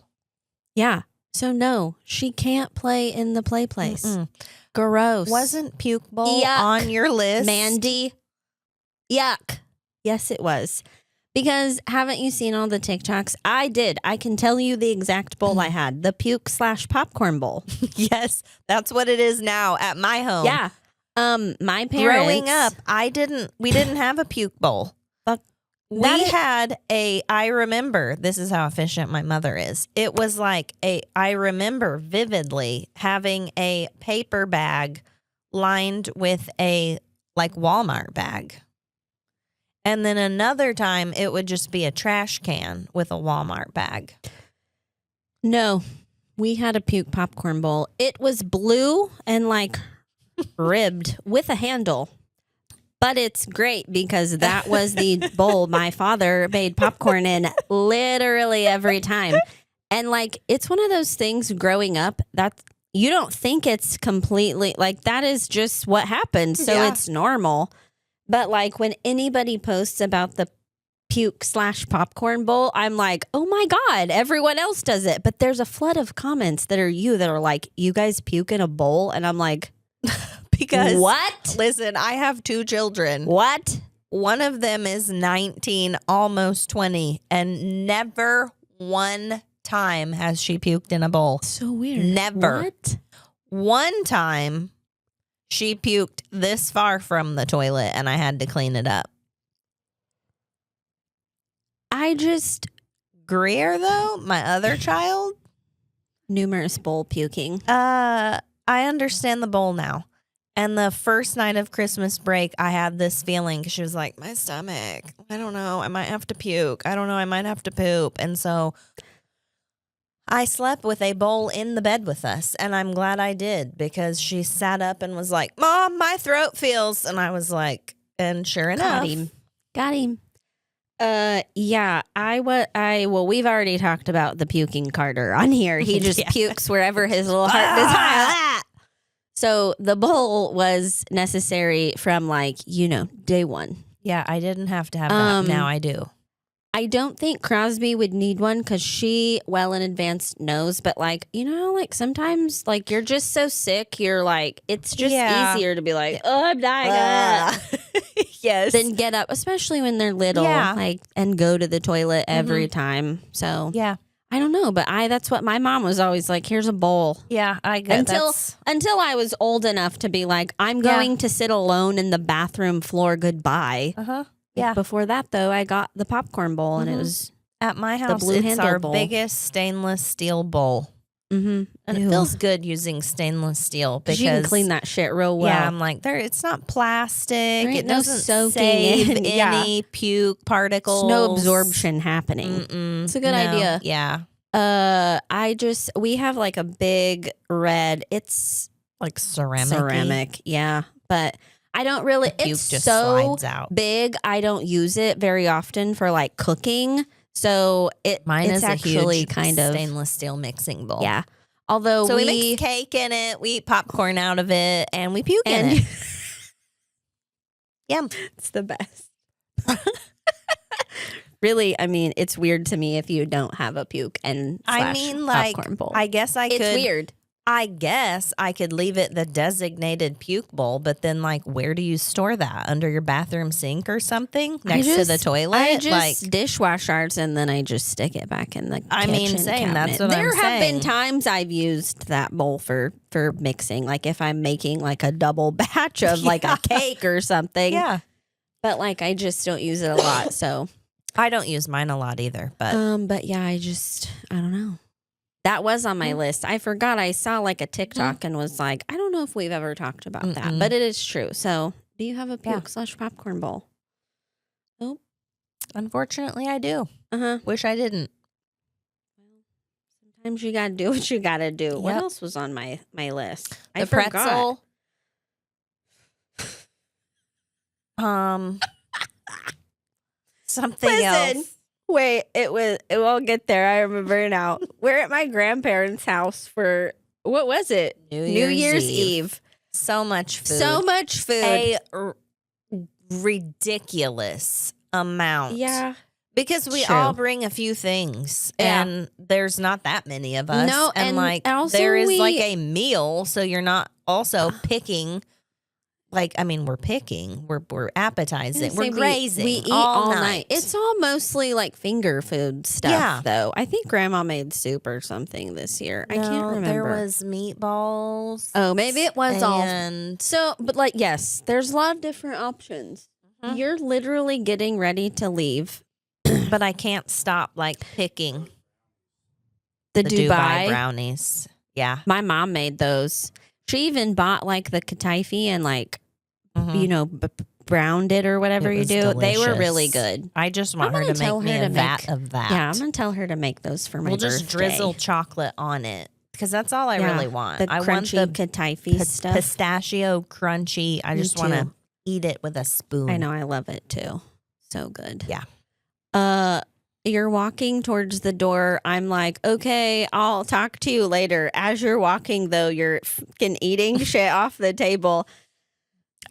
Yeah. So no, she can't play in the play place. Gross. Wasn't puke bowl on your list? Mandy. Yuck. Yes, it was. Because haven't you seen all the TikToks? I did. I can tell you the exact bowl I had. The puke/popcorn bowl. Yes, that's what it is now at my home. Yeah. My parents. Growing up, we didn't have a puke bowl. I remember, this is how efficient my mother is. It was like I remember vividly having a paper bag lined with a like Walmart bag. And then another time it would just be a trash can with a Walmart bag. No, we had a puke popcorn bowl. It was blue and like ribbed with a handle. But it's great because that was the bowl my father made popcorn in literally every time. And like, it's one of those things growing up that you don't think it's completely like that is just what happens. So it's normal. But like when anybody posts about the puke/popcorn bowl, I'm like, oh my God, everyone else does it. But there's a flood of comments that are like, you guys puke in a bowl? And I'm like, because what? Listen, I have 2 children. What? One of them is 19, almost 20, and never one time has she puked in a bowl. So weird. Never. What? One time she puked this far from the toilet and I had to clean it up. Greer, though, my other child, Numerous bowl puking. I understand the bowl now. And the first night of Christmas break, I had this feeling because she was like, my stomach, I don't know, I might have to puke. I don't know, I might have to poop. And so I slept with a bowl in the bed with us. And I'm glad I did because she sat up and was like, Mom, my throat feels. And I was like, and sure enough. Got him. Yeah, well, we've already talked about the puking Carter on here. He just pukes wherever his little heart desires. So the bowl was necessary from like, day one. Yeah, I didn't have to have that. Now I do. I don't think Crosby would need one because she well in advance knows. But like, like sometimes like you're just so sick. You're like, it's just easier to be like, oh, I'm dying. Yes. Then get up, especially when they're little, like, and go to the toilet every time. So yeah. I don't know, but that's what my mom was always like, here's a bowl. Yeah, I get until I was old enough to be like, I'm going to sit alone in the bathroom floor. Goodbye. Yeah. Before that, though, I got the popcorn bowl, and it was at my house. The blue it's handle our bowl. biggest stainless steel bowl, and it feels good using stainless steel because you can clean that shit real well. Yeah, I'm like, it's not plastic. It doesn't soaking save in. any puke particles. There's no absorption happening. It's a good idea. Yeah. We have like a big red. It's like ceramic. Yeah, but I don't really. It's just so slides out. big. I don't use it very often for like cooking. So mine it's is actually a huge kind of stainless steel mixing bowl. Yeah. Although we mix cake in it, we eat popcorn out of it, and we puke in it. Yeah, it's the best. Really, I mean, it's weird to me if you don't have a puke and popcorn bowl. I guess I could. It's weird. I guess I could leave it the designated puke bowl, but then like, where do you store that? Under your bathroom sink or something next to the toilet? I just dishwash ours and then I just stick it back in the kitchen same. cabinet. That's what There I'm have saying. been times I've used that bowl for mixing, like if I'm making like a double batch of like a cake or something. Yeah, but like I just don't use it a lot, so I don't use mine a lot either. But yeah, I don't know. That was on my list. I forgot. I saw like a TikTok and was like, I don't know if we've ever talked about that, but it is true. So, do you have a puke/popcorn bowl? Nope. Unfortunately, I do. Uh-huh. Wish I didn't. Sometimes you gotta do what you gotta do. Yep. What else was on my list? The pretzel. Something else. Wait, it will get there. I remember now. We're at my grandparents' house for what was it? New Year's Eve. So much food. A ridiculous amount. Yeah. Because we all bring a few things and there's not that many of us. No, and like also there is like a meal, so you're not also picking. Like, I mean, we're picking, we're appetizing, we're grazing. We eat all night. It's all mostly like finger food stuff, though. I think Grandma made soup or something this year. I can't remember. There was meatballs. Oh, maybe it was all. And so, but like, yes, there's a lot of different options. You're literally getting ready to leave, but I can't stop like picking the Dubai brownies. Yeah, my mom made those. She even bought like the kataifi and like browned it or whatever It you was do. They were delicious. really good. I just want I'm her gonna to tell make me her a to vat make- of that. Yeah, I'm going to tell her to make those for my We'll birthday. just drizzle chocolate on it because that's all I Yeah, really want. The I want crunchy the Kataifi stuff. pistachio crunchy. I Me just want to too. eat it with a spoon. I know. I love it too. So good. Yeah. You're walking towards the door. I'm like, okay, I'll talk to you later. As you're walking, though, you're fucking eating shit off the table.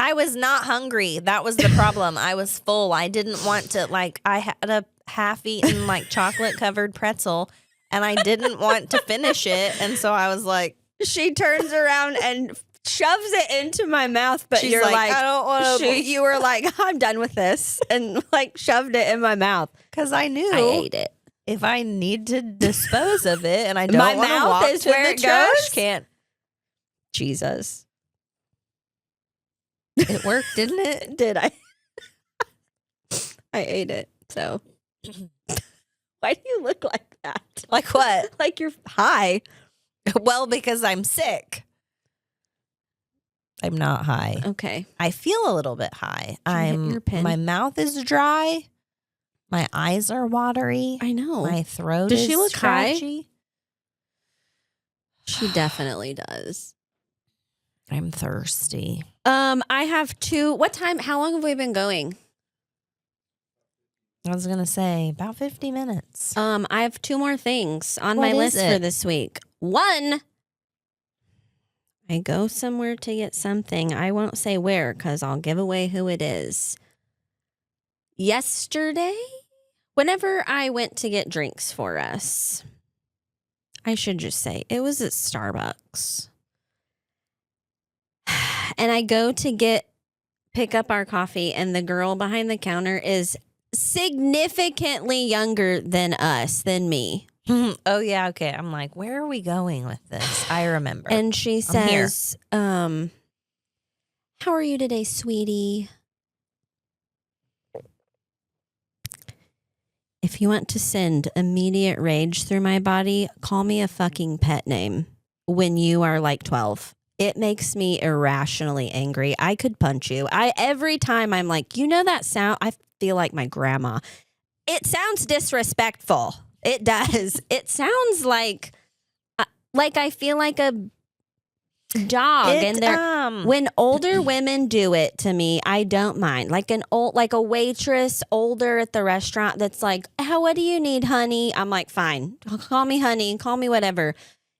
I was not hungry. That was the problem. I was full. I didn't want to, I had a half-eaten, chocolate-covered pretzel, and I didn't want to finish it. And so I was like, She turns around and shoves it into my mouth, but she's you're like, I don't want to. you were like, I'm done with this, and shoved it in my mouth. Because I knew I ate it. if I need to dispose of it and I My don't want to mouth walk is to where the it trash goes? can. Jesus. It worked, didn't it? Did I? I ate it. So why do you look like that? Like what? Like you're high. Well, because I'm sick. I'm not high. Okay. I feel a little bit high. Did you hit your pen? My mouth is dry. My eyes are watery. I know. My throat Does is she look high? scratchy. She definitely does. I'm thirsty. I have two. What time? How long have we been going? I was gonna say about 50 minutes. I have two more things on What my is list for it? this week. One, I go somewhere to get something. I won't say where because I'll give away who it is. Yesterday, whenever I went to get drinks for us, I should just say it was at Starbucks. And I go to pick up our coffee, and the girl behind the counter is significantly younger than Oh me. yeah, okay. I'm like, where are we going with this? I remember. And she I'm here. says, how are you today, sweetie? If you want to send immediate rage through my body, call me a fucking pet name when you are 12. It makes me irrationally angry. I could punch you. Every time I'm like, that sound, I feel like my grandma. It sounds disrespectful. It does. It sounds like I feel like a dog. When older women do it to me, I don't mind. Like a waitress older at the restaurant that's like, what do you need, honey? I'm like, fine. Call me honey. Call me whatever.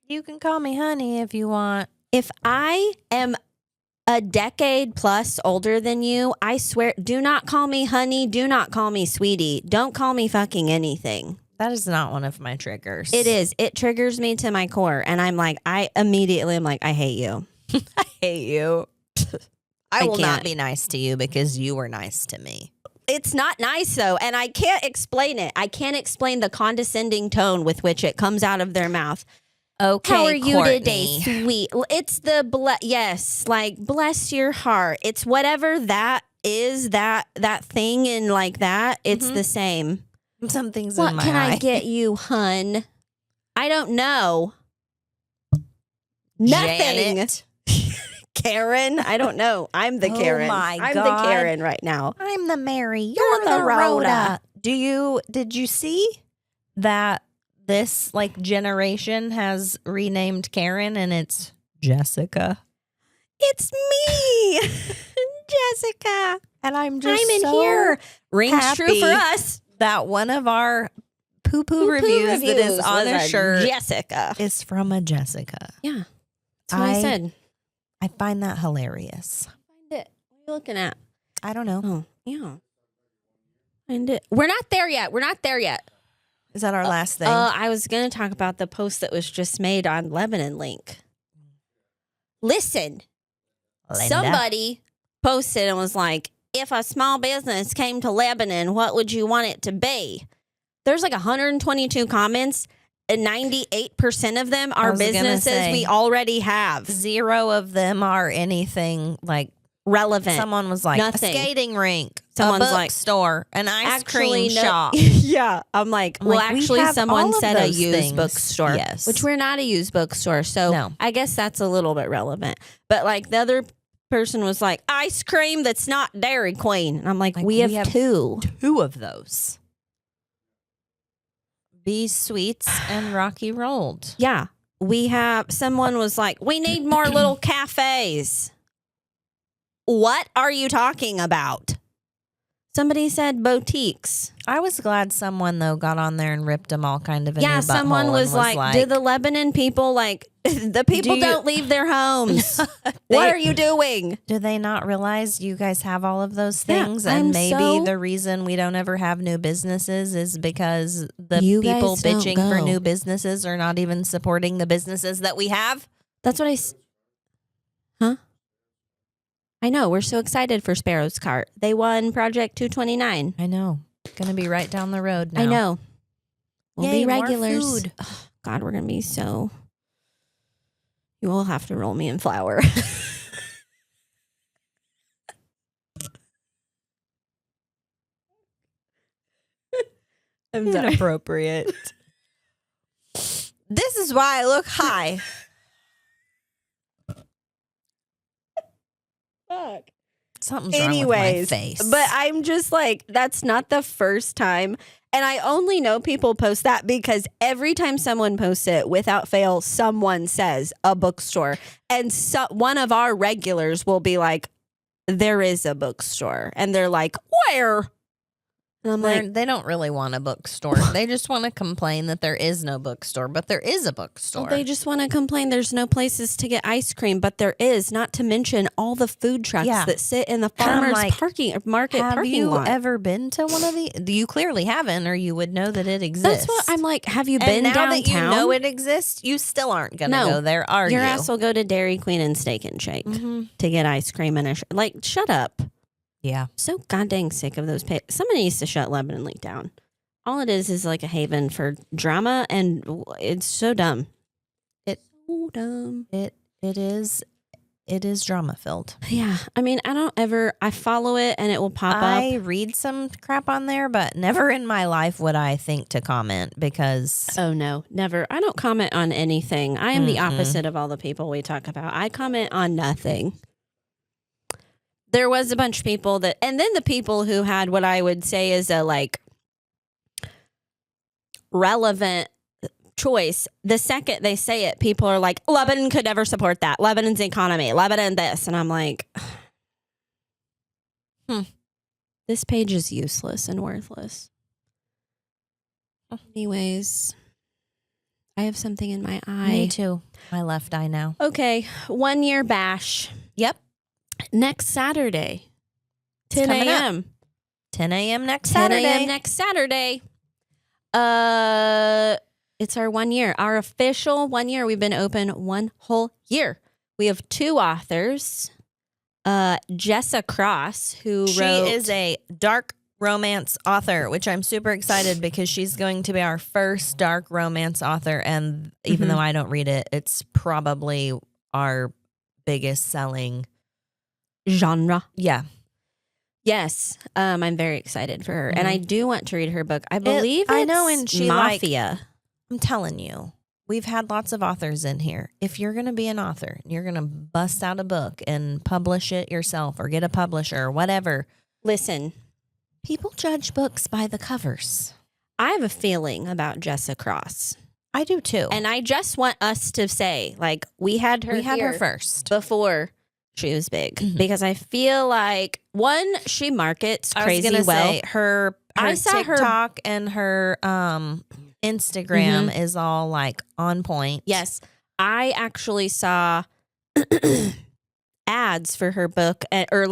You can call me honey if you want. If I am a decade plus older than you, I swear, do not call me honey. Do not call me sweetie. Don't call me fucking anything. That is not one of my triggers. It is. It triggers me to my core. And I'm like, I hate you. I hate you. I will not can't. be nice to you because you were nice to me. It's not nice though. And I can't explain it. I can't explain the condescending tone with which it comes out of their mouth. Okay, How are you Courtney. today, sweet? It's the bless your heart. It's whatever that is, that thing and that. It's the same. Something's What in my can eye. I get you, hun? I don't know. Nothing. Janet. Karen, I don't know. I'm the Oh Karen. my I'm God. the Karen right now. I'm the Mary. You're the Rhoda. Did you see that this generation has renamed Karen and it's Jessica? It's me, Jessica. And I'm just I'm in so here. Rings true happy for us. that one of our poo-poo reviews that is on a shirt Jessica. is from a Jessica. Yeah. That's what I said. I find that hilarious. Find it. What are you looking at? I don't know. Oh, yeah. Find it. We're not there yet. Is that our last thing? I was going to talk about the post that was just made on Lebanon Link. Listen, Linda? somebody posted and was like, if a small business came to Lebanon, what would you want it to be? There's 122 comments, and 98% of them are businesses we already have. 0 of them are anything Relevant. Someone was like, Nothing. a skating rink, Someone's a like, bookstore, an ice Actually, cream no- shop. Yeah. I'm like, I'm well, like, we actually, have someone all of said a those used things. bookstore. Yes. Which we're not a used bookstore. So No. I guess that's a little bit relevant. But the other person was like, ice cream that's not Dairy Queen. And I'm like we have 2. 2 of those. Bee Sweets and Rocky Rolled. Yeah. We have, someone was like, we need more little cafes. What are you talking about? Somebody said boutiques. I was glad someone, though, got on there and ripped them all kind of a new butthole. Someone was like, do the Lebanon people, like, the people don't leave their homes. What are you doing? Do they not realize you guys have all of those things? And maybe the reason we don't ever have new businesses is because the people bitching for new businesses are not even supporting the businesses that we have? That's what Huh? I know. We're so excited for Sparrow's Cart. They won Project 229. I know. Going to be right down the road now. I know. We'll Yay, be regulars. More food. Oh, God, we're going to be so... You will have to roll me in flour. I'm inappropriate. This is why I look high. Fuck. Something's wrong with my face. But I'm just like, that's not the first time. And I only know people post that because every time someone posts it, without fail, someone says a bookstore. And one of our regulars will be like, there is a bookstore. And they're like, where? And I'm like, they don't really want a bookstore. They just want to complain that there is no bookstore, but there is a bookstore. They just want to complain there's no places to get ice cream, but there is, not to mention all the food trucks that sit in the farmers market parking lot. Have you ever been to one of these? You clearly haven't, or you would know that it exists. That's what I'm like, have you been now downtown? That you know it exists, you still aren't going to go there, are you? Your ass will go to Dairy Queen and Steak and Shake to get ice cream and shut up. Yeah. So goddamn sick of those. Somebody needs to shut Lebanon Leak down. All it is like a haven for drama, and it's so dumb. It's so dumb. It is drama filled. Yeah. I mean, I follow it and it will pop up. I read some crap on there, but never in my life would I think to comment because... Oh, no, never. I don't comment on anything. I am the opposite of all the people we talk about. I comment on nothing. There was a bunch of people and then the people who had what I would say is a relevant choice. The second they say it, people are like, Lebanon could never support that. Lebanon's economy, Lebanon this. And I'm like, this page is useless and worthless. Anyways, I have something in my eye. Me too. My left eye now. Okay. 1 year bash. Yep. Next Saturday, 10 a.m. 10 a.m. next Saturday. 10 a.m. next Saturday. It's our 1 year. Our official 1 year. We've been open 1 whole year. We have 2 authors. Jessa Cross, who she is a dark romance author, which I'm super excited because she's going to be our first dark romance author. And even though I don't read it, it's probably our biggest selling genre. Yeah. Yes. I'm very excited for her. And I do want to read her book. I believe I know, and she Mafia. I'm telling you, we've had lots of authors in here. If you're going to be an author, you're going to bust out a book and publish it yourself or get a publisher or whatever. Listen, people judge books by the covers. I have a feeling about Jessa Cross. I do too. And I just want us to say, we had her first before she was big, because I feel like, one, she markets crazy well. Say, her TikTok and her Instagram is all on point. Yes. I actually saw ads for her book or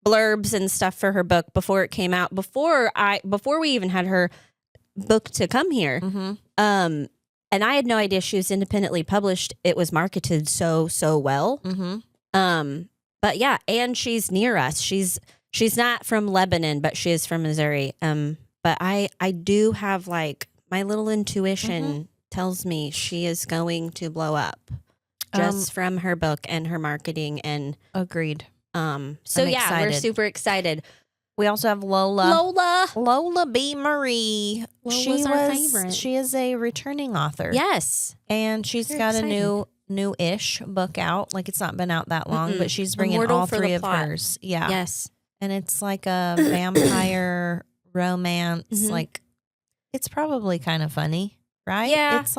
blurbs and stuff for her book before it came out, before we even had her book to come here. And I had no idea she was independently published. It was marketed so well. But yeah, and she's near us. She's not from Lebanon, but she is from Missouri. But I do have my little intuition tells me she is going to blow up just from her book and her marketing. And agreed. So yeah, we're super excited. We also have Lola B. Marie. Lola's our favorite. She is a returning author. Yes. And she's got a new-ish book out. Like, it's not been out that long, but she's bringing Immortal all for three the of plot. hers. Yeah. Yes. And it's like a vampire romance. Mhm. Like, it's probably kind of funny, right? Yeah. It's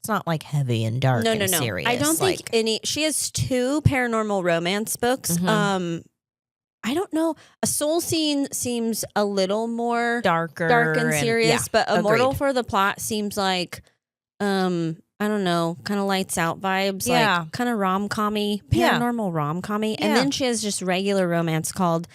not like heavy and dark No. and serious. I don't think she has 2 paranormal romance books. Mhm. I don't know. A Soul Scene seems a little more dark and serious, but Immortal agreed. for the Plot seems like, I don't know, kind of lights out vibes, Yeah. like kind of rom-commy, Yeah. paranormal rom-commy. And Yeah. then she has just regular romance called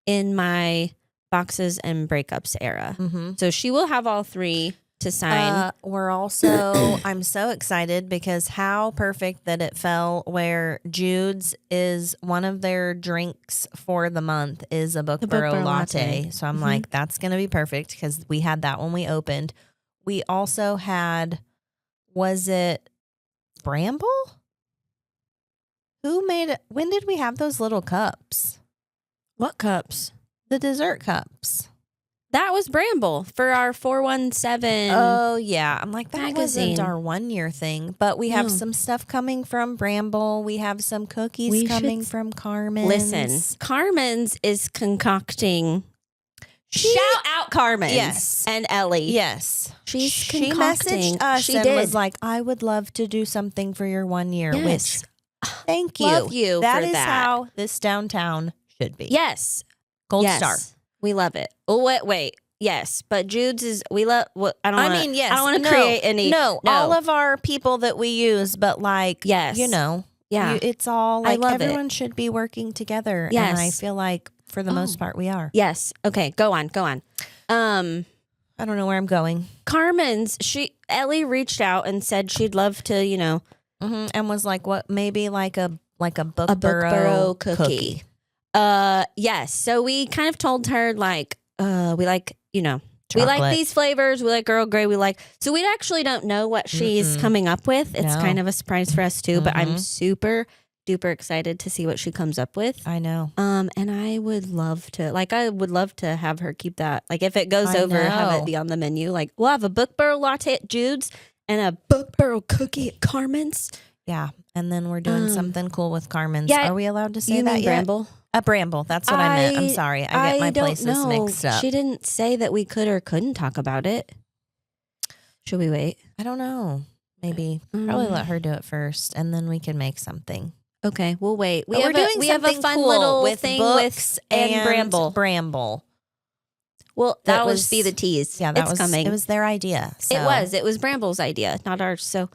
In My Boxes and Breakups Era. Mm-hmm. So she will have all 3 to sign. We're also, I'm so excited because how perfect that it fell where Jude's is one of their drinks for the month is a Bookstore latte. So I'm like, that's going to be perfect because we had that when we opened. We also had, was it Bramble? Who made it? When did we have those little cups? What cups? The dessert cups. That was Bramble for our 417. Oh, yeah. I'm like, that magazine. wasn't our 1 year thing, but we have No. some stuff coming from Bramble. We have some cookies We coming should from Carmen's. Listen, Carmen's is concocting. Shout out Carmen's. Yes. And Ellie. Yes. She messaged us She and did. was like, I would love to do something for your 1 year, Yes. which thank you. Love you That for is that. how this downtown should be. Yes. Gold Yes. star. We love it. Oh, wait. Yes. But Jude's is, we love, I don't want to, yes. I don't want to create any. No, all of our people that we use, but like, Yes. you know, Yeah. it's all I like love it. everyone should be working together. Yes. And I feel like for the most part we are. Yes. Okay. Go on. I don't know where I'm going. Carmen's, Ellie reached out and said she'd love to, And was like, what, maybe like a Bookstore Bookstore cookie. Yes. So we kind of told her like, we like, we like Chocolate. these flavors. We like Earl Grey. So we actually don't know what she's coming up with. It's No. kind of a surprise for us too, but I'm super duper excited to see what she comes up with. I know. And I would love to have her keep that. Like if it goes over, have know. it be on the menu. Like we'll have a Bookstore latte at Jude's and a Bookstore cookie at Carmen's. Yeah. And then we're doing something cool with Carmen's. yeah, Are we allowed to say You that mean yet? Bramble? A Bramble. That's what I meant. I'm sorry. I get my don't places know. mixed up. She didn't say that we could or couldn't talk about it. Should we wait? I don't know. Maybe probably let her do it first, and then we can make something. Okay, we'll wait. We have a fun cool little with thing books with and Bramble. Bramble. Well, That that'll was- just be the tease. Yeah, it's coming. It was their idea. So. It was Bramble's idea, not ours. So,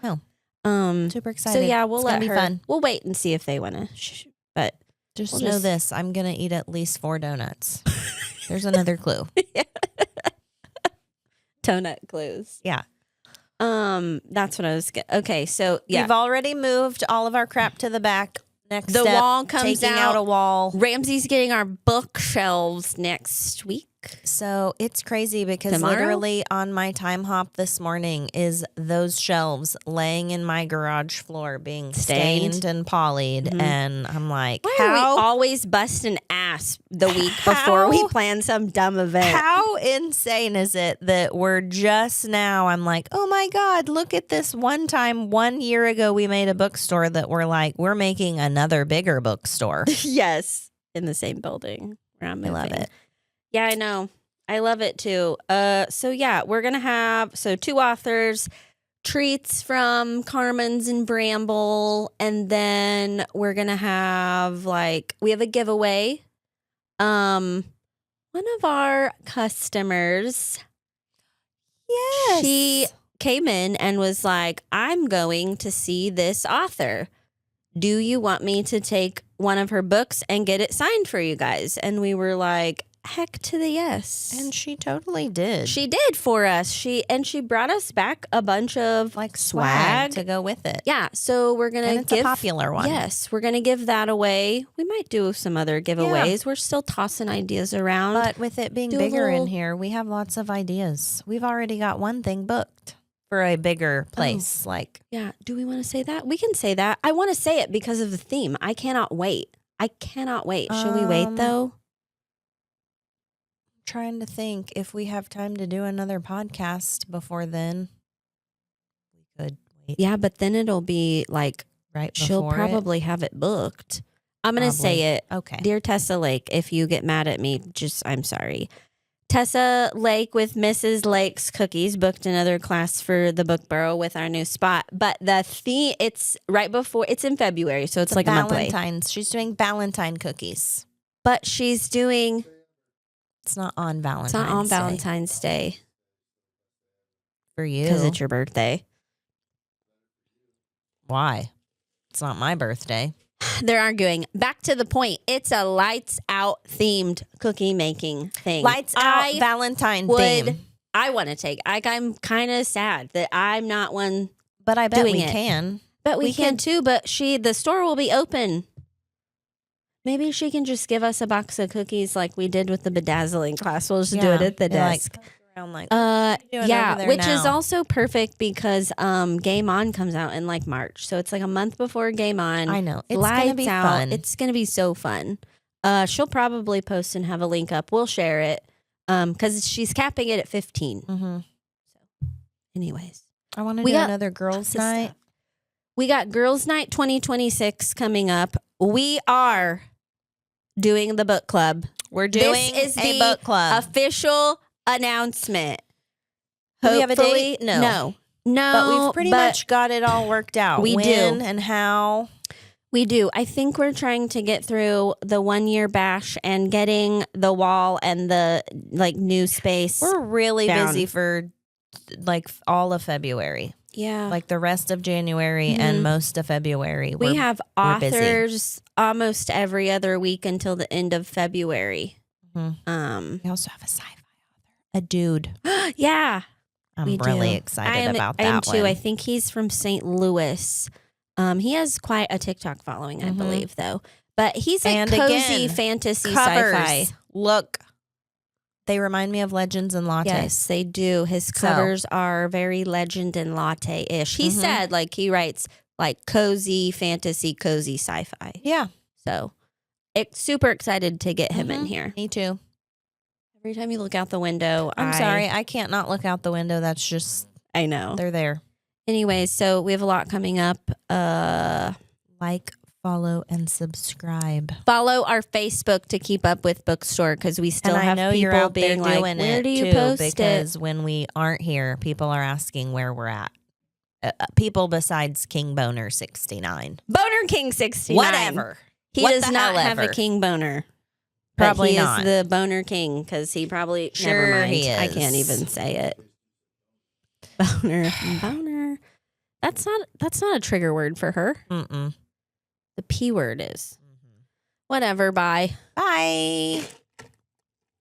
Super excited. So yeah, we'll it's let gonna be her. fun. We'll wait and see if they want to. But Just we'll know just- this: I'm gonna eat at least 4 donuts. There's another clue. donut glues. Yeah. That's what I was. Okay, so yeah, We've already moved all of our crap to the back. Next the step, wall comes taking out a wall. Ramsey's getting our bookshelves next week. So it's crazy because Tomorrow? literally on my time hop this morning is those shelves laying in my garage floor being stained and polyed. And I'm like, Why are we always busting ass the week before we plan some dumb event? How insane is it that we're just now, I'm like, oh my God, look at this one time 1 year ago we made a bookstore that we're like, we're making another bigger bookstore. Yes, in the same building. I love it. Yeah, I know. I love it too. So yeah, we're gonna have 2 authors, treats from Carmen's and Bramble, and then we're gonna have we have a giveaway. One of our customers, Yes. she came in and was like, "I'm going to see this author. Do you want me to take one of her books and get it signed for you guys?" And we were like, heck to the yes. And she totally did. She did for us. She brought us back a bunch of swag to go with it. Yeah, so we're gonna And it's a popular one. Yes, we're gonna give that away. We might do some other giveaways. We're still tossing ideas around. But with it being bigger in here, we have lots of ideas. We've already got one thing booked for a bigger place. Yeah, do we want to say that? We can say that. I want to say it because of the theme. I cannot wait. Should we wait though? Trying to think if we have time to do another podcast before then. We could Yeah, but then it'll be like right she'll before probably have it booked. I'm going to say it. Okay. Dear Tessa Lake, if you get mad at me, I'm sorry. Tessa Lake with Mrs. Lake's Cookies booked another class for the Bookboro with our new spot. But the theme, it's right before, it's in February, so it's like a month away. Valentine's. She's doing Valentine cookies. But she's doing... It's not on Valentine's It's not on Day. Valentine's Day. For you. Because it's your birthday. Why? It's not my birthday. They're arguing. Back to the point. It's a lights out themed cookie making thing. Lights out Valentine theme. I want to take. I'm kind of sad that I'm not one. But I bet doing we it. can. But we can too. But the store will be open. Maybe she can just give us a box of cookies like we did with the bedazzling class. We'll just do it at the desk. Yeah, which is also perfect because Game On comes out in like March, so it's like a month before Game On. I know it's Lights gonna be out. fun. It's gonna be so fun. She'll probably post and have a link up. We'll share it because she's capping it at 15. Mm-hmm. So, anyways, I want to do another girls' night. Stuff. We got Girls' Night 2026 coming up. We are doing the book club. We're doing this is a the book club. Official announcement. Do we have a date? No. But we've pretty much got it all worked out. We when do. And how. We do. I think we're trying to get through the 1 year bash and getting the wall and the like new space. We're really down. busy for like all of February. Yeah. Like the rest of January and most of February. We have authors almost every other week until the end of February. Mm-hmm. We also have a sci-fi author. A dude. Yeah. I'm really excited about that I am too. one. I think he's from St. Louis. He has quite a TikTok following, I believe, though. But he's like cozy fantasy sci-fi. Look, they remind me of Legends and Latte. Yes, they do. His covers are very Legend and Latte-ish. He said, like, he writes like cozy fantasy, cozy sci-fi. Yeah. So, super excited to get him in here. Me too. Every time you look out the window, I'm sorry, I can't not look out the window. That's just, I know. They're there. Anyways, so we have a lot coming up. Like, follow, and subscribe. Follow our Facebook to keep up with Bookstore because we still have people you're out being there like, doing where it do you too, post because it? when we aren't here, people are asking where we're at. People besides King Boner 69. Boner King 69. Whatever. He does not have a King Boner. Probably he not. is the Boner King because he probably never mind. He is. I can't even say it. Boner. That's not a trigger word for her. Mm-mm. The P word is. Whatever. Bye. Bye.